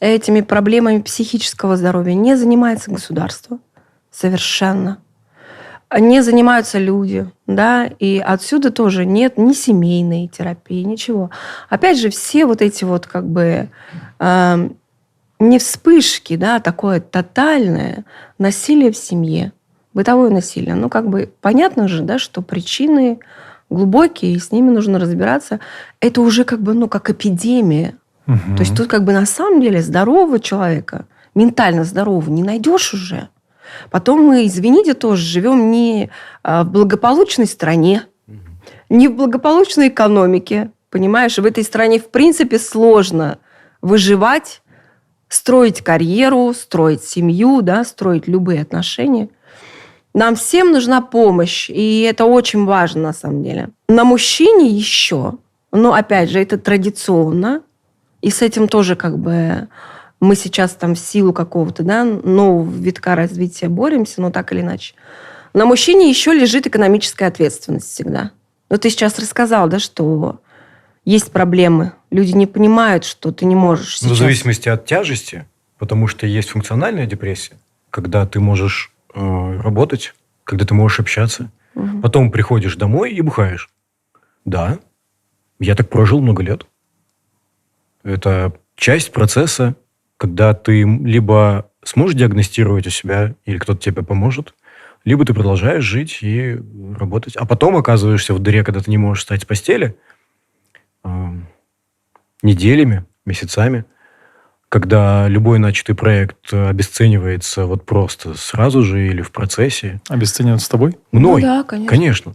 Этими проблемами психического здоровья не занимается государство совершенно. Не занимаются люди, да, и отсюда тоже нет ни семейной терапии, ничего. Опять же, все вот эти не вспышки, да, такое тотальное насилие в семье, бытовое насилие. Понятно же, да, что причины глубокие, и с ними нужно разбираться. Это уже как эпидемия. То есть тут на самом деле здорового человека, ментально здорового не найдешь уже. Потом мы, извините, тоже живем не в благополучной стране, не в благополучной экономике. Понимаешь, в этой стране в принципе сложно выживать, строить карьеру, строить семью, да, строить любые отношения. Нам всем нужна помощь, и это очень важно на самом деле. На мужчине еще, но опять же, это традиционно, и с этим тоже как бы мы сейчас там в силу какого-то, да, нового витка развития боремся, но так или иначе. На мужчине еще лежит экономическая ответственность всегда. Но ты сейчас рассказал, да, что есть проблемы. Люди не понимают, что ты не можешь сейчас... В зависимости от тяжести, потому что есть функциональная депрессия, когда ты можешь работать, когда ты можешь общаться. Угу. Потом приходишь домой и бухаешь. Да, я так прожил много лет. Это часть процесса, когда ты либо сможешь диагностировать у себя, или кто-то тебе поможет, либо ты продолжаешь жить и работать. А потом оказываешься в дыре, когда ты не можешь встать с постели неделями, месяцами, когда любой начатый проект обесценивается вот просто сразу же или в процессе. Обесценивается с тобой? Мной. Ну да, конечно. Конечно.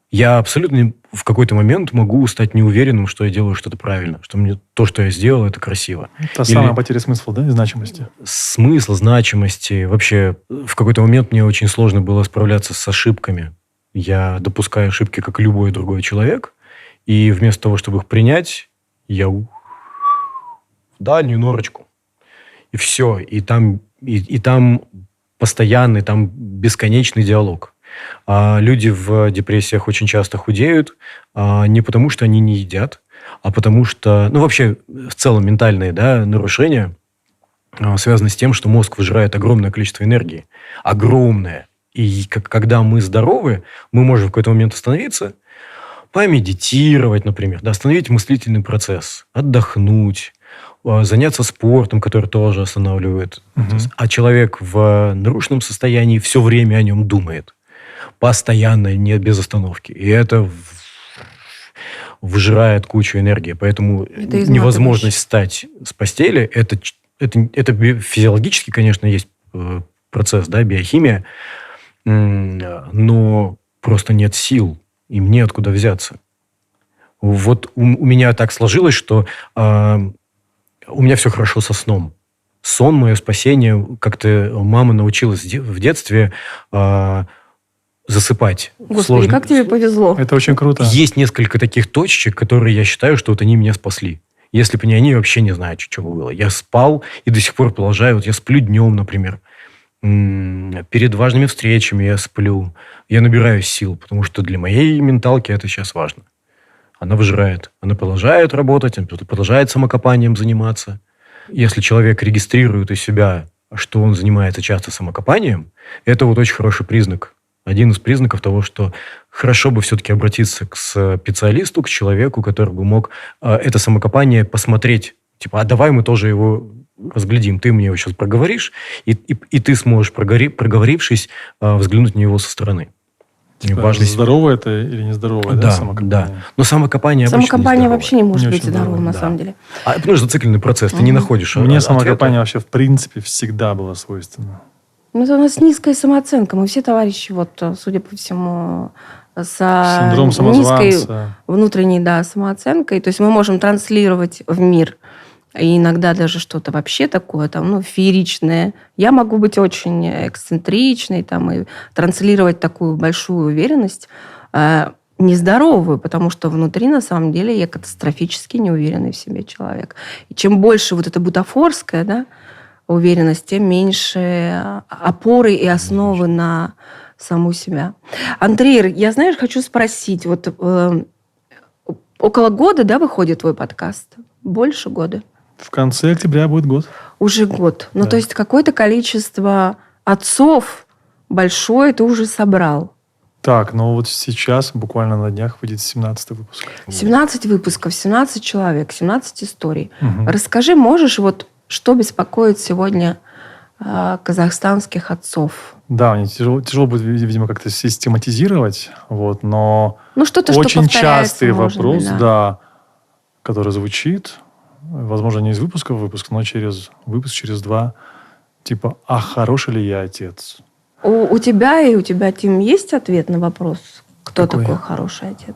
Я абсолютно в какой-то момент могу стать неуверенным, что я делаю что-то правильно, что мне то, что я сделал, это красиво. Та самая потеря смысла, да, и значимости? Смысл, значимости. Вообще, в какой-то момент мне очень сложно было справляться с ошибками. Я допускаю ошибки, как любой другой человек, и вместо того, чтобы их принять, я в дальнюю норочку. И все. И там постоянный, там бесконечный диалог. А люди в депрессиях очень часто худеют не потому, что они не едят, а потому что... Ну, вообще, в целом, ментальные, да, нарушения связаны с тем, что мозг выжирает огромное количество энергии. Огромное. И когда мы здоровы, мы можем в какой-то момент остановиться, помедитировать, например, да, остановить мыслительный процесс, отдохнуть, заняться спортом, который тоже останавливает. А человек в нарушенном состоянии все время о нем думает. Постоянно, не без остановки. И это выжирает кучу энергии. Поэтому невозможность встать с постели, это физиологически, конечно, есть процесс, да, биохимия, но просто нет сил. Им неоткуда взяться. Вот у меня так сложилось, что у меня все хорошо со сном. Сон – мое спасение. Как-то мама научилась в детстве засыпать. Господи, как тебе повезло. Это очень круто. Есть несколько таких точечек, которые я считаю, что вот они меня спасли. Если бы не они, вообще не знаю, что бы было. Я спал и до сих пор продолжаю. Вот я сплю днем, например. Перед важными встречами я сплю. Я набираюсь сил, потому что для моей менталки это сейчас важно. Она выжирает. Она продолжает работать, она продолжает самокопанием заниматься. Если человек регистрирует у себя, что он занимается часто самокопанием, это вот очень хороший признак. Один из признаков того, что хорошо бы все-таки обратиться к специалисту, к человеку, который бы мог это самокопание посмотреть. Типа, а давай мы тоже его разглядим. Ты мне его сейчас проговоришь, и ты сможешь, проговорившись, взглянуть на него со стороны. Здоровое это или нездоровое, да, самокопание? Да. Но самокопание обычно Самокопание вообще не может быть здоровым, на да. самом деле. Потому что зацикленный процесс. Ты не находишь Мне самокопание вообще, в принципе, всегда было свойственно. Ну, это у нас низкая самооценка. Мы все товарищи, вот, судя по всему, синдром самозванца. Низкой внутренней, да, самооценкой. То есть мы можем транслировать в мир и иногда даже что-то вообще такое, там, ну, фееричное. Я могу быть очень эксцентричной там, и транслировать такую большую уверенность, нездоровую, потому что внутри, на самом деле, я катастрофически неуверенный в себе человек. И чем больше вот эта бутафорская, да, уверенность, тем меньше опоры и основы на саму себя. Андрей, я, знаешь, хочу спросить, вот около года, да, выходит твой подкаст? Больше года? В конце октября будет год. Уже год. Ну, то есть какое-то количество отцов большое ты уже собрал. Так, ну вот сейчас, буквально на днях, выйдет 17-й выпуск. 17 выпусков, 17 человек, 17 историй. Угу. Расскажи, можешь, вот что беспокоит сегодня казахстанских отцов? Да, мне тяжело будет, видимо, как-то систематизировать, вот, но ну, что-то, очень что частый вопрос, быть, да, который звучит, возможно, не из выпуска в выпуск, но через выпуск, через два, типа, а хороший ли я отец? У тебя и у тебя, Тим, есть ответ на вопрос, кто такой хороший отец?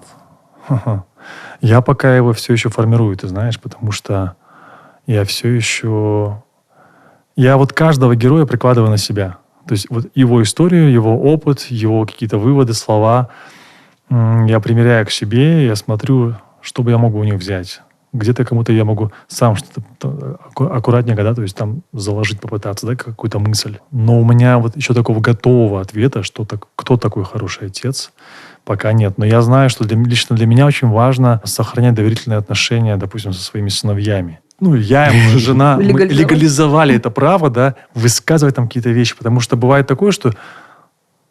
Я пока его все еще формирую, ты знаешь, потому что я все еще... Я вот каждого героя прикладываю на себя. То есть вот его историю, его опыт, его какие-то выводы, слова я примеряю к себе, я смотрю, что бы я мог у них взять. Где-то кому-то я могу сам что-то аккуратненько, да, то есть там заложить, попытаться, да, какую-то мысль. Но у меня вот еще такого готового ответа, кто такой хороший отец, пока нет. Но я знаю, что лично для меня очень важно сохранять доверительные отношения, допустим, со своими сыновьями. Ну, я и жена мы легализовали это право, да, высказывать там какие-то вещи, потому что бывает такое, что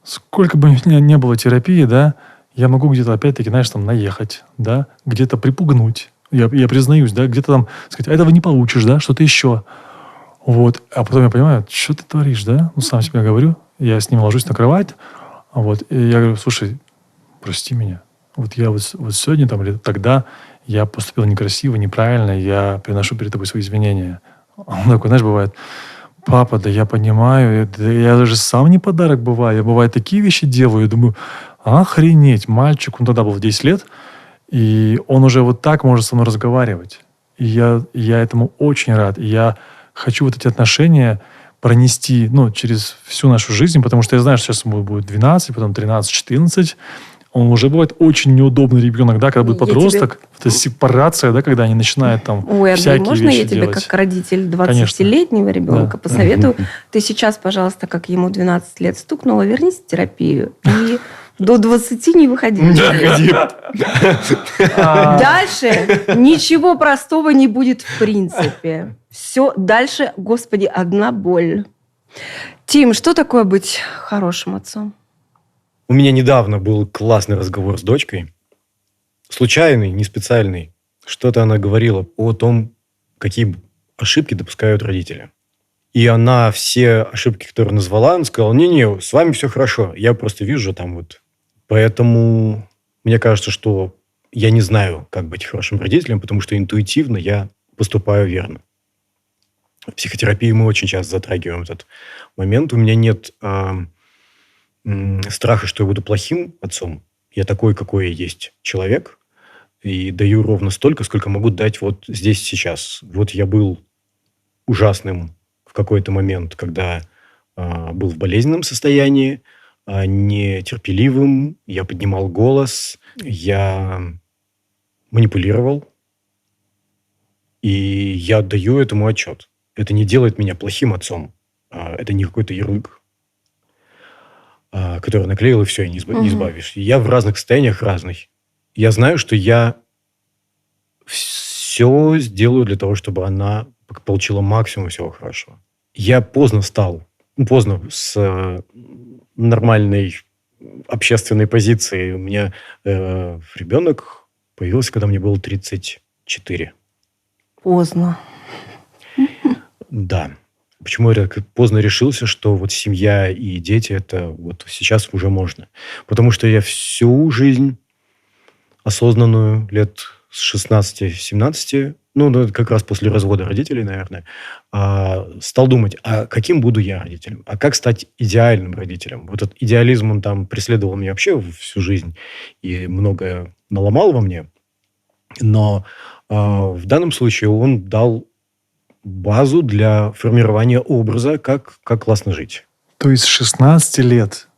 сколько бы ни было терапии, да, я могу где-то опять-таки, знаешь, там наехать, да, где-то припугнуть. Я признаюсь, да, где-то там сказать, этого не получишь, да, что-то еще. Вот. А потом я понимаю, что ты творишь, да? Ну, сам себе говорю. Я с ним ложусь на кровать. Вот. И я говорю, слушай, прости меня. Вот я вот сегодня там или тогда я поступил некрасиво, неправильно, я приношу перед тобой свои извинения. А он такой, знаешь, бывает, папа, да я понимаю, я даже сам не подарок бываю. Я, бывает, такие вещи делаю. Я думаю, охренеть, мальчик, он тогда был в 10 лет, и он уже вот так может со мной разговаривать. И я этому очень рад. И я хочу вот эти отношения пронести, ну, через всю нашу жизнь, потому что я знаю, что сейчас ему будет 12, потом 13, 14. Он уже бывает очень неудобный ребенок, да, когда будет подросток. Это сепарация, да, когда они начинают там всякие можно вещи я тебе, делать. как родитель 20-летнего ребенка, посоветую? Ты сейчас, пожалуйста, как ему 12 лет стукнуло, вернись в терапию и до 20 не выходи. Дальше ничего простого не будет в принципе. Все дальше, Господи, одна боль. Тим, что такое быть хорошим отцом? У меня недавно был классный разговор с дочкой. Случайный, не специальный. Что-то она говорила о том, какие ошибки допускают родители. И она все ошибки, которые назвала, она сказала, не-не, с вами все хорошо. Я просто вижу там вот. Поэтому мне кажется, что я не знаю, как быть хорошим родителем, потому что интуитивно я поступаю верно. В психотерапии мы очень часто затрагиваем этот момент. У меня нет страха, что я буду плохим отцом. Я такой, какой я есть человек. И даю ровно столько, сколько могу дать вот здесь сейчас. Вот я был ужасным в какой-то момент, когда был в болезненном состоянии, нетерпеливым, я поднимал голос, я манипулировал. И я даю этому отчет. Это не делает меня плохим отцом. Это не какой-то ярлык, который наклеил, и все, и не избавишься. Я в разных состояниях разный. Я знаю, что я все сделаю для того, чтобы она получила максимум всего хорошего. Я поздно с нормальной общественной позиции. У меня ребенок появился, когда мне было 34. Поздно. Да. Почему я так поздно решился, что вот семья и дети, это вот сейчас уже можно? Потому что я всю жизнь осознанную, лет с 16-17, ну, как раз после развода родителей, наверное, стал думать, а каким буду я родителем? А как стать идеальным родителем? Вот этот идеализм, он там преследовал меня вообще всю жизнь и многое наломал во мне. Но в данном случае он дал базу для формирования образа, как классно жить. То есть с 16 лет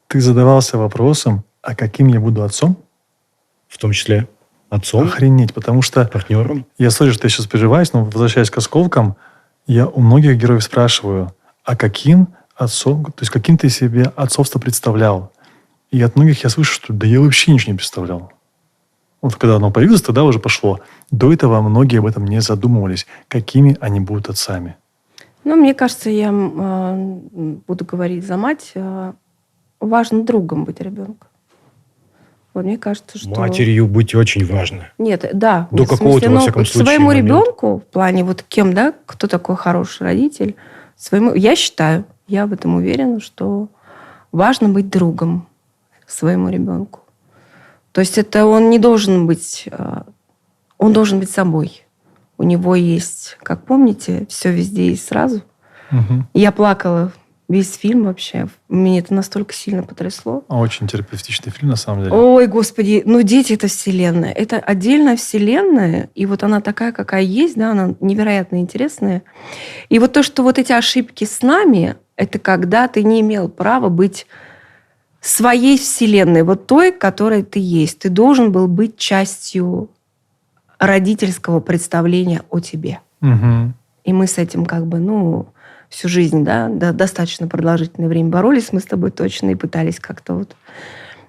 ты задавался вопросом, а каким я буду отцом? В том числе отцом. Охренеть, потому что... Партнером. Я слышу, что я сейчас переживаюсь, но возвращаясь к осколкам, я у многих героев спрашиваю, а каким отцом, то есть каким ты себе отцовство представлял? И от многих я слышу, что да я вообще ничего не представлял. Вот когда оно появилось, тогда уже пошло. До этого многие об этом не задумывались, какими они будут отцами. Ну, мне кажется, я буду говорить за мать. Важно другом быть ребенку. Вот мне кажется, что... Матерью быть очень важно. Нет, да. До какого-то, во всяком случае, своему момента. ребенку, в плане вот кем, да, кто такой хороший родитель, я считаю, я в этом уверена, что важно быть другом своему ребенку. То есть это он не должен быть... Он должен быть собой. У него есть, как помните, все везде и сразу. Угу. Я плакала весь фильм вообще. Меня это настолько сильно потрясло. Очень терапевтичный фильм, на самом деле. Ой, Господи, ну дети — это вселенная. Это отдельная вселенная. И вот она такая, какая есть, да, она невероятно интересная. И вот то, что вот эти ошибки с нами, Это когда ты не имел права быть своей вселенной, вот той, которой ты есть. Ты должен был быть частью родительского представления о тебе. Мгм. И мы с этим всю жизнь, достаточно продолжительное время боролись мы с тобой точно и пытались как-то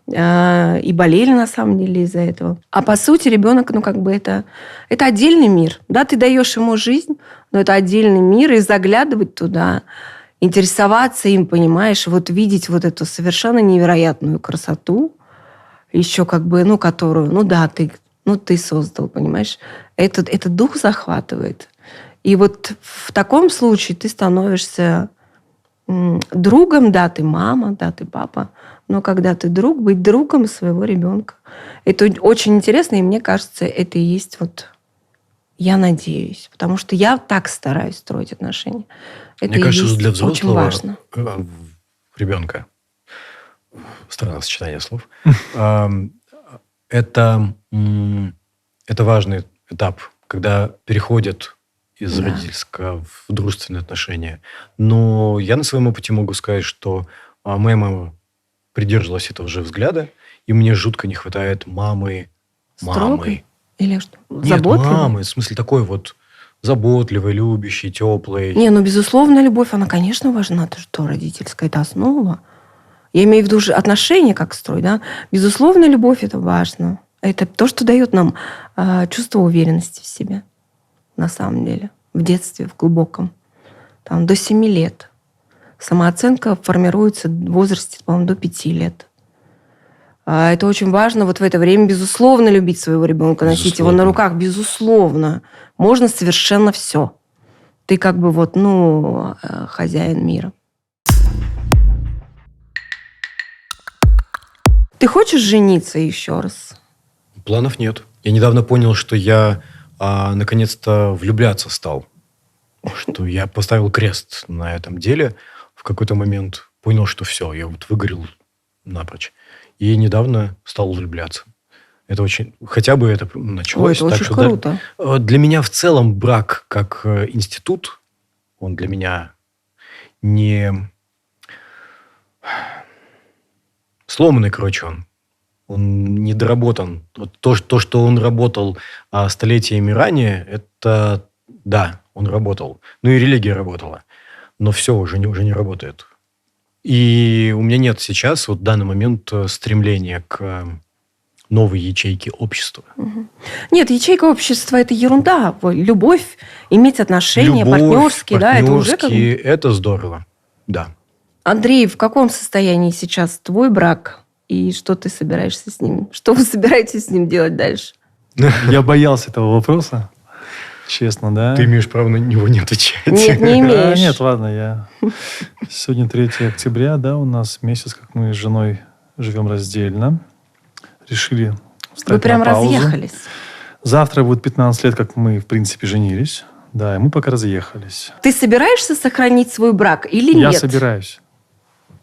и болели на самом деле из-за этого. А по сути ребенок, это отдельный мир. Да, ты даешь ему жизнь, но это отдельный мир, и заглядывать туда, интересоваться им, понимаешь, видеть эту совершенно невероятную красоту, еще которую, ты создал, понимаешь, этот дух захватывает. И в таком случае ты становишься другом, да, ты мама, да, ты папа, но когда ты друг, быть другом своего ребенка. Это очень интересно, и мне кажется, это и есть я надеюсь, потому что я так стараюсь строить отношения. Это Мне кажется, что для очень взрослого важно. ребенка, странное сочетание слов, это важный этап, когда переходят из Да. родительского в дружественные отношения. Но я на своем опыте могу сказать, что моя мама придерживалась этого же взгляда, и мне жутко не хватает мамы. Строгой? Или что? Нет, Заботливой? мамы, в смысле такой заботливой, любящей, теплой. Не, безусловно, любовь, она, конечно, важна. Это что, родительская, это основа. Я имею в виду же отношения, как строить, да? Безусловно, любовь – это важно. Это то, что дает нам чувство уверенности в себе, на самом деле. В детстве, в глубоком. До 7 лет. Самооценка формируется в возрасте, по-моему, до 5 лет. Это очень важно в это время, безусловно, любить своего ребенка, носить его на Безусловно. руках, безусловно. Можно совершенно все. Ты хозяин мира. Ты хочешь жениться еще раз? Планов нет. Я недавно понял, что я наконец-то влюбляться стал. Что я поставил крест на этом деле. В какой-то момент понял, что все, я выгорел напрочь. И недавно стал влюбляться. Это очень... Хотя бы это началось. Это очень круто. Для меня в целом брак как институт, он для меня не... Сломанный, он недоработан. То, что он работал столетиями ранее, это да, он работал. И религия работала. Но все уже не работает. И у меня нет сейчас, в данный момент, стремления к новой ячейке общества. Нет, ячейка общества – это ерунда. Любовь, иметь отношения, партнерские, да, это уже это здорово, да. Андрей, в каком состоянии сейчас твой брак? И что ты собираешься с ним? Что вы собираетесь с ним делать дальше? Я боялся этого вопроса, честно, да. Ты имеешь право на него не отвечать. Нет, не имеешь. Нет, ладно, Сегодня 3 октября, да, у нас месяц, как мы с женой живем раздельно. Решили встать Вы прям на паузу. разъехались. Завтра будет 15 лет, как мы, в принципе, женились. Да, и мы пока разъехались. Ты собираешься сохранить свой брак или Я нет? собираюсь.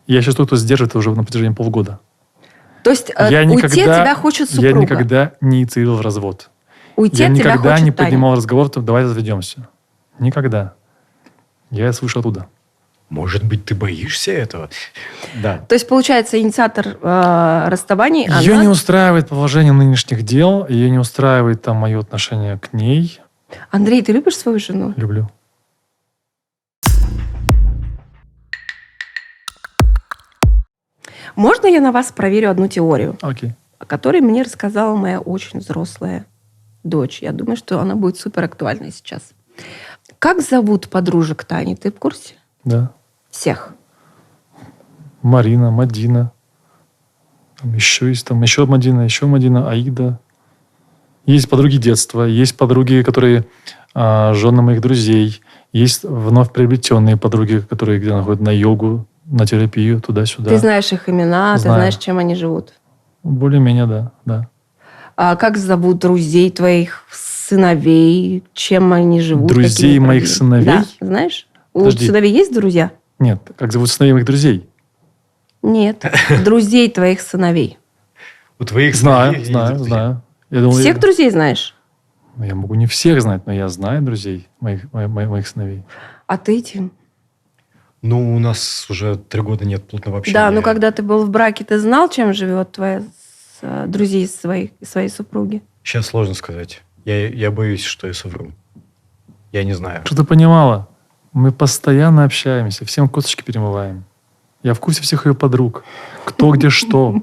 Я сейчас только сдерживаю это уже на протяжении полгода. То есть уйти от тебя хочет супруга? Я никогда не инициировал развод. Уйти Я от тебя никогда хочет не Таня. поднимал разговор, давай разведемся. Никогда. Я это слышу оттуда. Может быть, ты боишься этого? Да. То есть, получается, инициатор расставаний, Ее она... не устраивает положение нынешних дел, ее не устраивает мое отношение к ней. Андрей, ты любишь свою жену? Люблю. Можно я на вас проверю одну теорию, Окей. о которой мне рассказала моя очень взрослая дочь? Я думаю, что она будет супер актуальна сейчас. Как зовут подружек Тани? Ты в курсе? Да. Всех. Марина, Мадина. Еще Мадина, Аида. Есть подруги детства, есть подруги, которые жены моих друзей, есть вновь приобретенные подруги, которые где находят на йогу, на терапию, туда-сюда. Ты знаешь их имена, ты Знаю. знаешь, чем они живут. Более-менее, да. А как зовут друзей твоих сыновей? Чем они живут? Друзей какими моих проблемами? сыновей? Да, знаешь? Подожди. У сыновей есть друзья? Нет, как зовут сыновей моих друзей? Нет. Друзей твоих сыновей. У твоих Знаю. Я думал, Всех друзей знаешь? Я могу не всех знать, но я знаю друзей моих сыновей. А ты, Тим? Ну, у нас уже 3 года нет плотного общения. Да, но когда ты был в браке, ты знал, чем живет твоя друзей своей супруги? Сейчас сложно сказать. Я боюсь, что я совру. Я не знаю. Что ты понимала? Мы постоянно общаемся, всем косточки перемываем. Я в курсе всех ее подруг. Кто где что.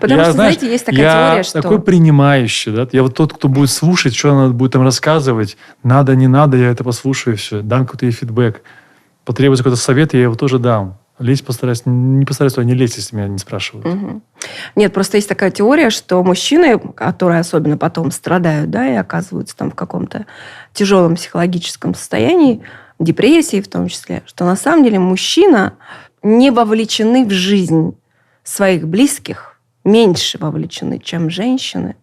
Потому что, знаете, есть такая теория, что... Я такой принимающий, да? Я вот тот, кто будет слушать, что она будет там рассказывать. Надо, не надо, я это послушаю, все. Дам какой-то ей фидбэк. Потребуется какой-то совет, я его тоже дам. Лезть постараюсь, не постараюсь туда не лезть, если меня не спрашивают. Угу. Нет, просто есть такая теория, что мужчины, которые особенно потом страдают, да, и оказываются там в каком-то тяжелом психологическом состоянии, депрессии в том числе, что на самом деле мужчина не вовлечены в жизнь своих близких, меньше вовлечены, чем женщины.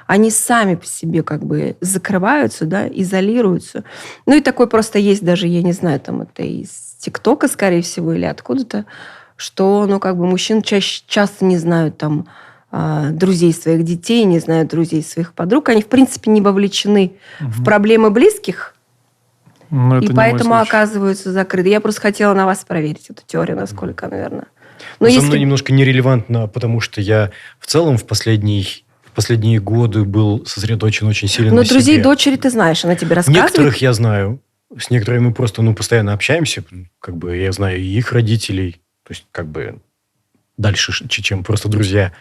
Они сами по себе как бы закрываются, да, изолируются. Ну и такой просто есть даже, я не знаю, там это из ТикТока, скорее всего, или откуда-то, что, ну, как бы мужчины часто не знают там друзей своих детей, не знают друзей своих подруг. Они, в принципе, не вовлечены в проблемы близких, и поэтому оказываются закрыты. Я просто хотела на вас проверить эту теорию, насколько, наверное. Но со мной немножко нерелевантно, потому что я в целом в последние годы был сосредоточен очень сильно на себе. Но друзей дочери ты знаешь, она тебе рассказывает? Некоторых я знаю. С некоторыми мы просто постоянно общаемся. Как бы я знаю и их родителей. То есть как бы дальше, чем просто друзья.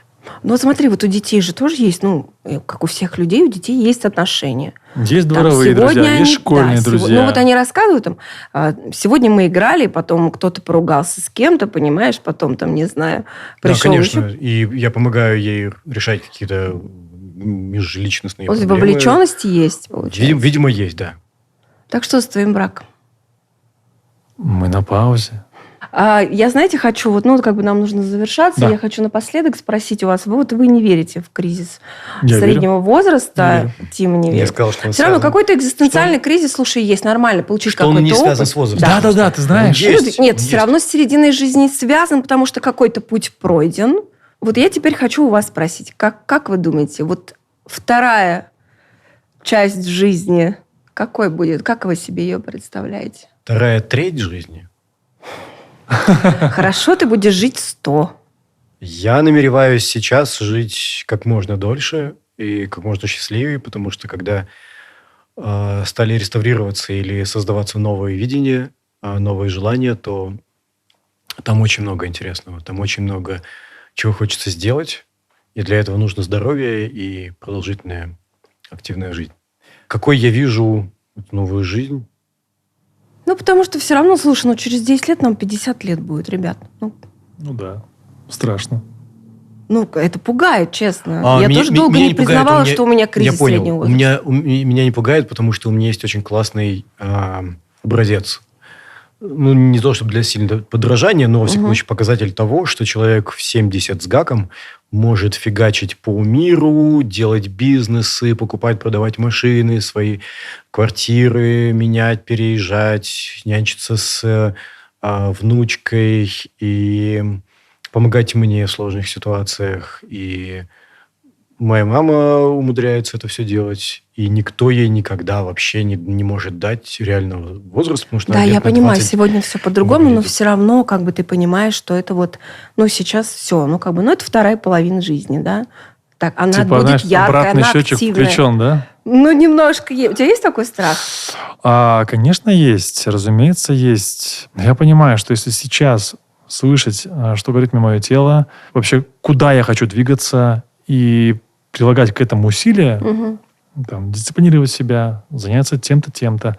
Ну, вот смотри, вот у детей же тоже есть, ну, как у всех людей, у детей есть отношения. Есть дворовые друзья, есть школьные друзья. Ну, вот они рассказывают, там, сегодня мы играли, потом кто-то поругался с кем-то, понимаешь, потом, там, не знаю, пришел... Да, конечно, и я помогаю ей решать какие-то межличностные вот проблемы. Вовлеченности есть, получается. Видимо, есть, да. Так что с твоим браком? Мы на паузе. Я, знаете, хочу, вот, ну, как бы нам нужно завершаться, Да. я хочу напоследок спросить у вас, вы не верите в кризис Я среднего возраста? Тима не Я верит. сказал, что он Все равно связан. какой-то экзистенциальный кризис, слушай, есть, нормально получить Что он какой-то не опыт. связан с возрастом. Да, ты знаешь. Есть. Нет, Он все равно с серединой жизни связан, потому что какой-то путь пройден. Вот я теперь хочу у вас спросить, как вы думаете, вот вторая часть жизни какой будет? Как вы себе ее представляете? Вторая треть жизни. Хорошо, ты будешь жить 100. Я намереваюсь сейчас жить как можно дольше и как можно счастливее, потому что когда стали реставрироваться или создаваться новые видения, новые желания, то там очень много интересного, там очень много чего хочется сделать, и для этого нужно здоровье и продолжительная активная жизнь. Какой я вижу новую жизнь? Ну, потому что все равно, слушай, ну, через 10 лет нам 50 лет будет, ребят. Ну, Да, страшно. ну это пугает, честно. Я Меня тоже долго не не пугает, признавала, что у меня кризис я понял. среднего возраста. Меня не пугает, потому что у меня есть очень классный образец. Ну, не то, чтобы для сильного подражания, но, во всяком случае, показатель того, что человек в 70 с гаком может фигачить по миру, делать бизнесы, покупать, продавать машины, свои квартиры менять, переезжать, нянчиться с внучкой и помогать мне в сложных ситуациях. И моя мама умудряется это все делать, и никто ей никогда вообще не может дать реального возраста, потому что Да, она лет я на понимаю, 20 сегодня все по-другому, но выглядит. все равно, как бы ты понимаешь, что это вот, ну, сейчас все, ну, как бы, ну, это вторая половина жизни, да. Так, она Типа, будет знаешь, яркая, обратный она счетчик активная. включен, да? Ну, немножко. У тебя есть такой страх? Конечно, есть. Разумеется, есть. Я понимаю, что если сейчас слышать, что говорит мне мое тело, вообще, куда я хочу двигаться и прилагать к этому усилия, там, дисциплинировать себя, заняться тем-то, тем-то.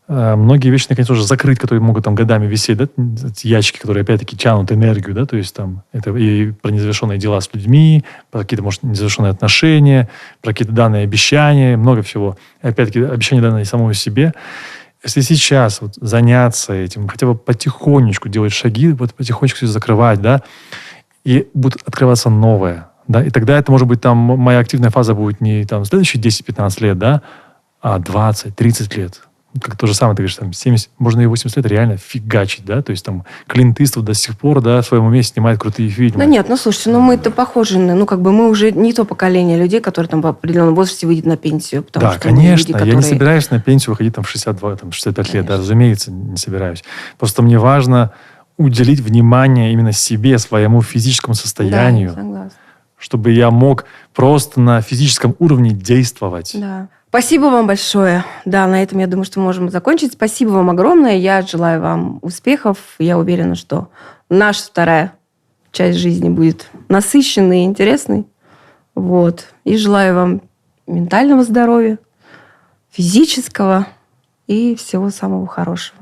Многие вещи, наконец, уже закрыть, которые могут там годами висеть, да, эти ящики, которые, опять-таки, тянут энергию, да, то есть там это и про незавершенные дела с людьми, про какие-то, может, незавершенные отношения, про какие-то данные обещания, много всего. И, опять-таки, обещания, данные самому себе. Если сейчас вот заняться этим, хотя бы потихонечку делать шаги, вот потихонечку все закрывать, да, и будет открываться новое, да, и тогда это, может быть, там моя активная фаза будет не там следующие 10-15 лет, да, а 20-30 лет. как то же самое, ты говоришь, там 70, можно и 80 лет реально фигачить, да, то есть там Клинт Иствуд до сих пор, да, в своем уме снимает крутые фильмы. Да нет, ну слушайте, ну мы-то похожи, ну как бы мы уже не то поколение людей, которые там в определенном возрасте выйдет на пенсию. Потому Да, что мы конечно, люди, я которые... не собираюсь на пенсию выходить там в 62, там, 65 лет, да, разумеется, не собираюсь. Просто мне важно уделить внимание именно себе, своему физическому состоянию, Да, согласна. чтобы я мог просто на физическом уровне действовать. Да. Спасибо вам большое. Да, на этом, я думаю, что мы можем закончить. Спасибо вам огромное. Я желаю вам успехов. Я уверена, что наша вторая часть жизни будет насыщенной и интересной. Вот. И желаю вам ментального здоровья, физического и всего самого хорошего.